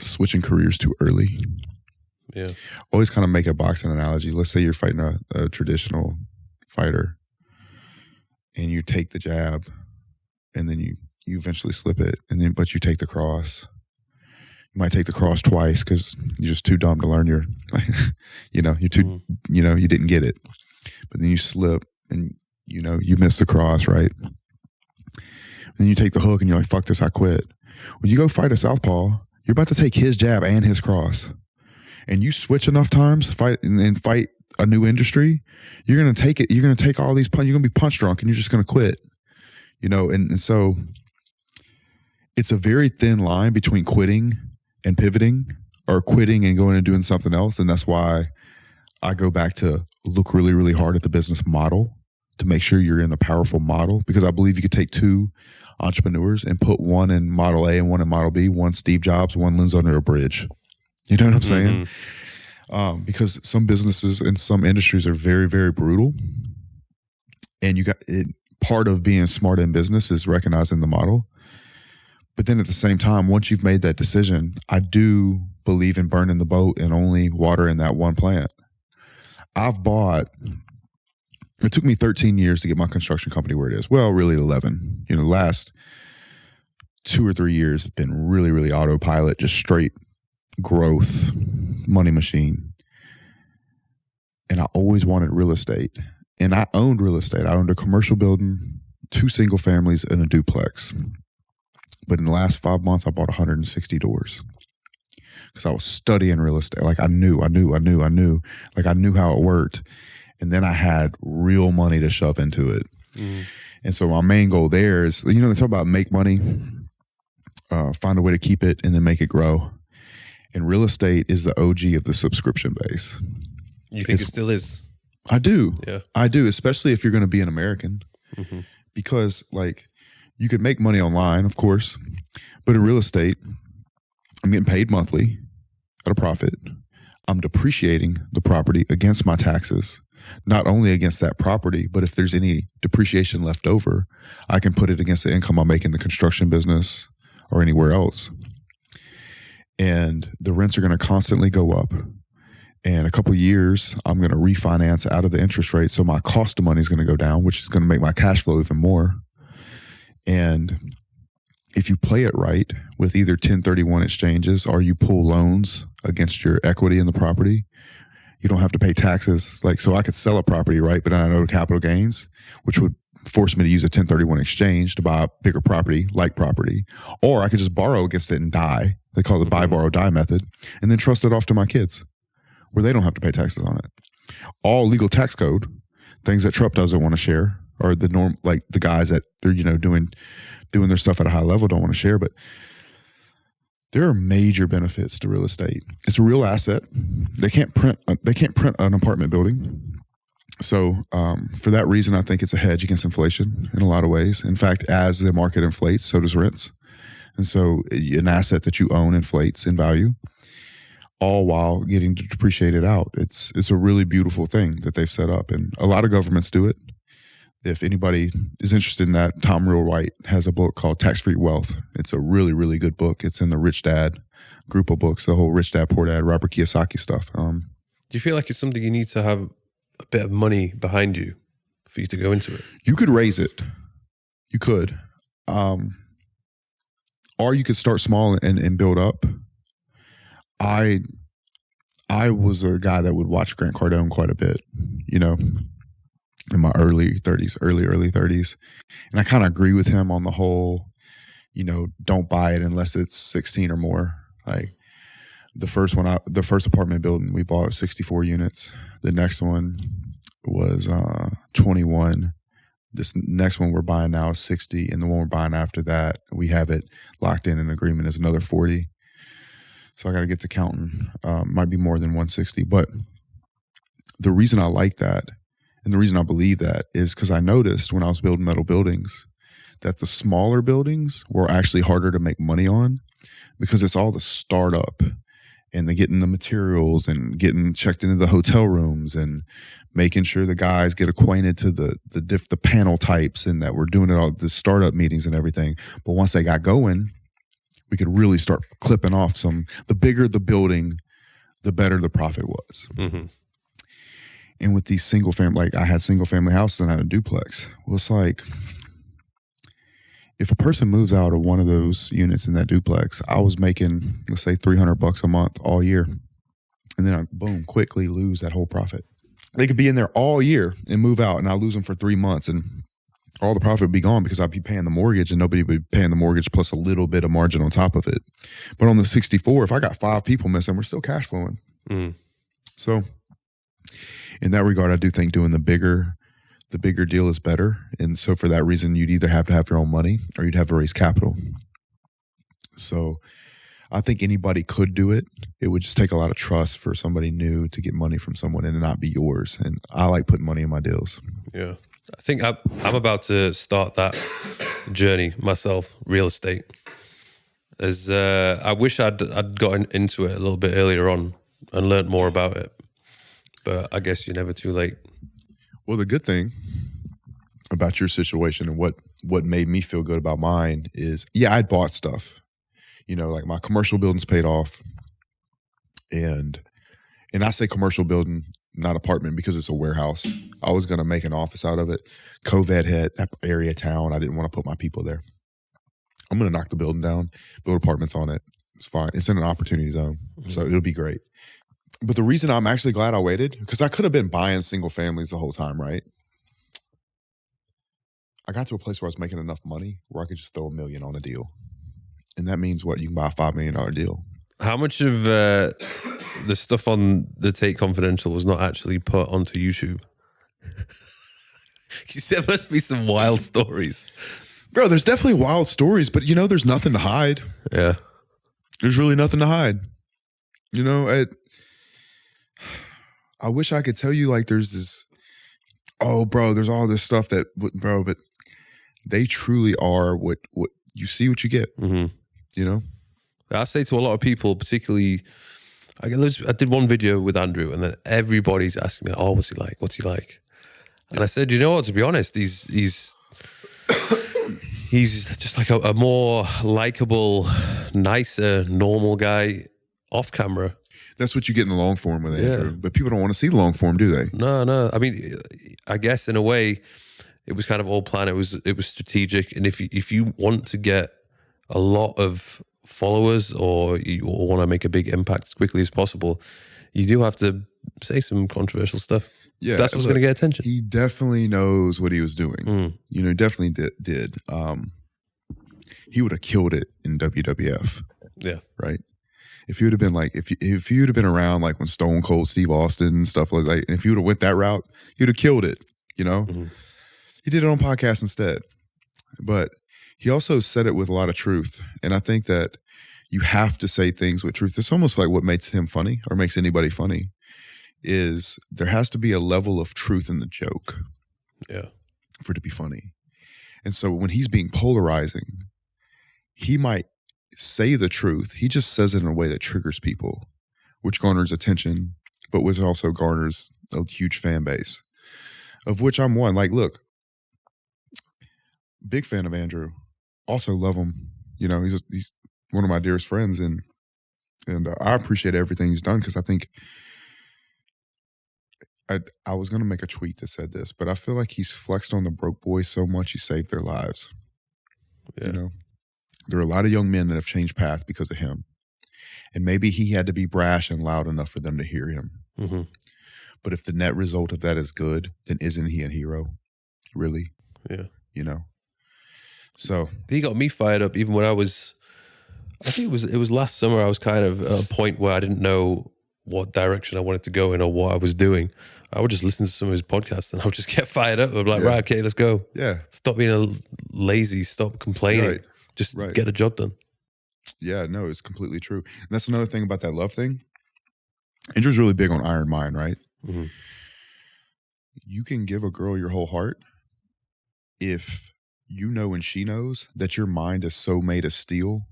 switching careers too early. Yeah. Always kind of make a boxing analogy. Let's say you're fighting a traditional fighter and you take the jab and then you eventually slip it, but you take the cross. You might take the cross twice because you're just too dumb to learn you're too, you didn't get it. But then you slip and, you miss the cross, right? And you take the hook and you're like, fuck this, I quit. When you go fight a southpaw, you're about to take his jab and his cross. And you switch enough times, fight a new industry, you're going to take it. You're going to take all these punches. You're going to be punch drunk and you're just going to quit, and so it's a very thin line between quitting and pivoting, or quitting and going and doing something else. And that's why I go back to look really, really hard at the business model to make sure you're in a powerful model, because I believe you could take two entrepreneurs and put one in model A and one in model B, one Steve Jobs, one lives under a bridge. You know what I'm saying? Because some businesses and some industries are very, very brutal. And part of being smart in business is recognizing the model. But then at the same time, once you've made that decision, I do believe in burning the boat and only watering that one plant. It took me 13 years to get my construction company where it is. Well, really 11. The last 2 or 3 years have been really, really autopilot, just straight growth, money machine. And I always wanted real estate. And I owned real estate. I owned a commercial building, 2 single families, and a duplex. But in the last 5 months, I bought 160 doors because I was studying real estate. Like I knew. Like I knew how it worked. And then I had real money to shove into it. And so my main goal there is, they talk about make money, find a way to keep it, and then make it grow. And real estate is the OG of the subscription base. You think it still is? I do. Yeah. I do, especially if you're going to be an American. Because you could make money online, of course, but in real estate, I'm getting paid monthly at a profit. I'm depreciating the property against my taxes, not only against that property, but if there's any depreciation left over, I can put it against the income I make in the construction business or anywhere else. And the rents are going to constantly go up. And a couple of years, I'm going to refinance out of the interest rate. So my cost of money is going to go down, which is going to make my cash flow even more. And if you play it right with either 1031 exchanges or you pull loans against your equity in the property, you don't have to pay taxes. So I could sell a property, right? But then I know the capital gains, which would force me to use a 1031 exchange to buy a bigger property, or I could just borrow against it and die. They call it the buy, borrow, die method, and then trust it off to my kids where they don't have to pay taxes on it. All legal tax code, things that Trump doesn't want to share, or the norm, like the guys that are, doing their stuff at a high level don't want to share. But there are major benefits to real estate. It's a real asset. They can't print an apartment building. So for that reason, I think it's a hedge against inflation in a lot of ways. In fact, as the market inflates, so does rents. And so an asset that you own inflates in value, all while getting to depreciate it out. It's a really beautiful thing that they've set up. And a lot of governments do it. If anybody is interested in that, Tom Real White has a book called Tax-Free Wealth. It's a really, really good book. It's in the Rich Dad group of books, the whole Rich Dad, Poor Dad, Robert Kiyosaki stuff. Do you feel like it's something you need to have a bit of money behind you for you to go into it? You could raise it. You could. Or you could start small and build up. I was a guy that would watch Grant Cardone quite a bit, in my early 30s. And I kind of agree with him on the whole, don't buy it unless it's 16 or more. Like the first apartment building we bought 64 units. The next one was 21. This next one we're buying now is 60. And the one we're buying after that, we have it locked in an agreement, is another 40. So I got to get to counting. Might be more than 160. But the reason I like that and the reason I believe that is because I noticed when I was building metal buildings that the smaller buildings were actually harder to make money on because it's all the startup and the getting the materials and getting checked into the hotel rooms and making sure the guys get acquainted to the panel types and that we're doing it all the startup meetings and everything. But once they got going, we could really start clipping off the bigger the building, the better the profit was. Mm-hmm. And with these single family, like I had single family houses and I had a duplex. Well, it's like, if a person moves out of one of those units in that duplex, I was making, let's say $300 a month all year. And then I, boom, quickly lose that whole profit. They could be in there all year and move out and I lose them for 3 months and all the profit would be gone because I'd be paying the mortgage and nobody would be paying the mortgage plus a little bit of margin on top of it. But on the 64, if I got 5 people missing, we're still cash flowing. Mm. So in that regard, I do think doing the bigger deal is better. And so for that reason, you'd either have to have your own money or you'd have to raise capital. So I think anybody could do it. It would just take a lot of trust for somebody new to get money from someone and it not be yours. And I like putting money in my deals. Yeah. I think I'm about to start that journey myself, real estate. As I wish I'd gotten into it a little bit earlier on and learned more about it. But I guess you're never too late. Well, the good thing about your situation and what made me feel good about mine is, yeah, I'd bought stuff. You know, like my commercial building's paid off. And I say commercial building, not apartment, because it's a warehouse. I was going to make an office out of it. COVID hit that area of town. I didn't want to put my people there. I'm going to knock the building down, build apartments on it. It's fine. It's in an opportunity zone. Mm-hmm. So it'll be great. But the reason I'm actually glad I waited, because I could have been buying single families the whole time, right? I got to a place where I was making enough money where I could just throw $1 million on a deal. And that means what? You can buy a $5 million deal. How much of the stuff on the Tate Confidential was not actually put onto YouTube? There must be some wild stories. Bro, there's definitely wild stories, but there's nothing to hide. Yeah. There's really nothing to hide. I wish I could tell you like there's this, there's all this stuff that, but they truly are what you see what you get, I say to a lot of people, particularly, I did one video with Andrew and then everybody's asking me, what's he like? What's he like? And I said, to be honest, he's just like a more likable, nicer, normal guy off camera. That's what you get in the long form with Andrew. Yeah. But people don't want to see the long form, do they? No. I mean, I guess in a way, it was kind of all planned. It was strategic. And if you want to get a lot of followers or you want to make a big impact as quickly as possible, you do have to say some controversial stuff. Yeah, that's what's going to get attention. He definitely knows what he was doing. Definitely did. He would have killed it in WWF. Yeah. Right. If you would have been like, if you would have been around like when Stone Cold Steve Austin and stuff like that, and if you would have went that route, you'd have killed it. Mm-hmm. He did it on podcast instead, but he also said it with a lot of truth. And I think that you have to say things with truth. It's almost like what makes him funny or makes anybody funny is there has to be a level of truth in the joke. Yeah. For it to be funny. And so when he's being polarizing, he might say the truth. He just says it in a way that triggers people, which garners attention, but which also garners a huge fan base, of which I'm one. Like, look, big fan of Andrew. Also love him. He's one of my dearest friends, and I appreciate everything he's done because I think I was going to make a tweet that said this, but I feel like he's flexed on the broke boys so much he saved their lives. Yeah. There are a lot of young men that have changed path because of him. And maybe he had to be brash and loud enough for them to hear him. Mm-hmm. But if the net result of that is good, then isn't he a hero? Really? Yeah. So he got me fired up even when I think it was last summer. I was kind of at a point where I didn't know what direction I wanted to go in or what I was doing. I would just listen to some of his podcasts and I would just get fired up. I'd be like, right, okay, let's go. Yeah. Stop being lazy. Stop complaining. Right. Just get the job done. Yeah, no, it's completely true. And that's another thing about that love thing. Andrew's really big on iron mind, right? Mm-hmm. You can give a girl your whole heart if you know and she knows that your mind is so made of steel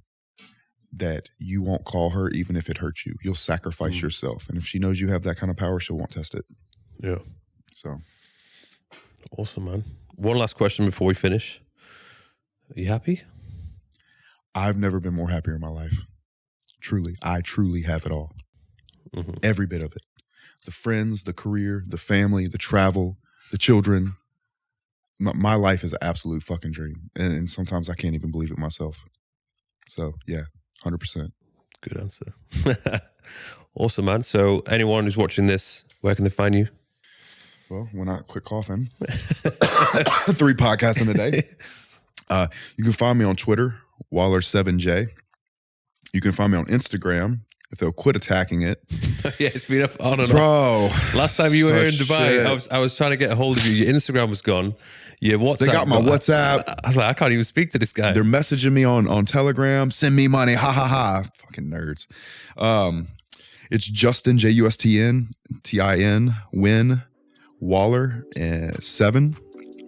that you won't call her even if it hurts you. You'll sacrifice yourself. And if she knows you have that kind of power, she won't test it. Yeah. So. Awesome, man. One last question before we finish. Are you happy? I've never been more happier in my life. Truly. I truly have it all. Every bit of it. The friends, the career, the family, the travel, the children. My life is an absolute fucking dream. And sometimes I can't even believe it myself. So, yeah, 100%. Good answer. Awesome, man. So anyone who's watching this, where can they find you? Well, when I quit coughing, 3 podcasts in a day. You can find me on Twitter, Waller7J. You can find me on Instagram if they'll quit attacking it. Yeah, it's been up on and Bro, off. Last time you were here in Dubai, shit. I was trying to get a hold of you. Your Instagram was gone. Your WhatsApp. They got my WhatsApp. I was like, I can't even speak to this guy. They're messaging me on Telegram. Send me money. Ha ha ha. Fucking nerds. It's Justin, Justn, Tin, Win, Waller, and 7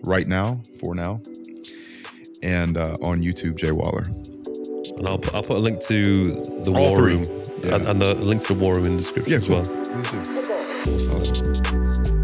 right now, for now. And on YouTube, Jay Waller. And I'll put a link to the All War 3. Room and the link to the War Room in the description as well. Please do. Awesome.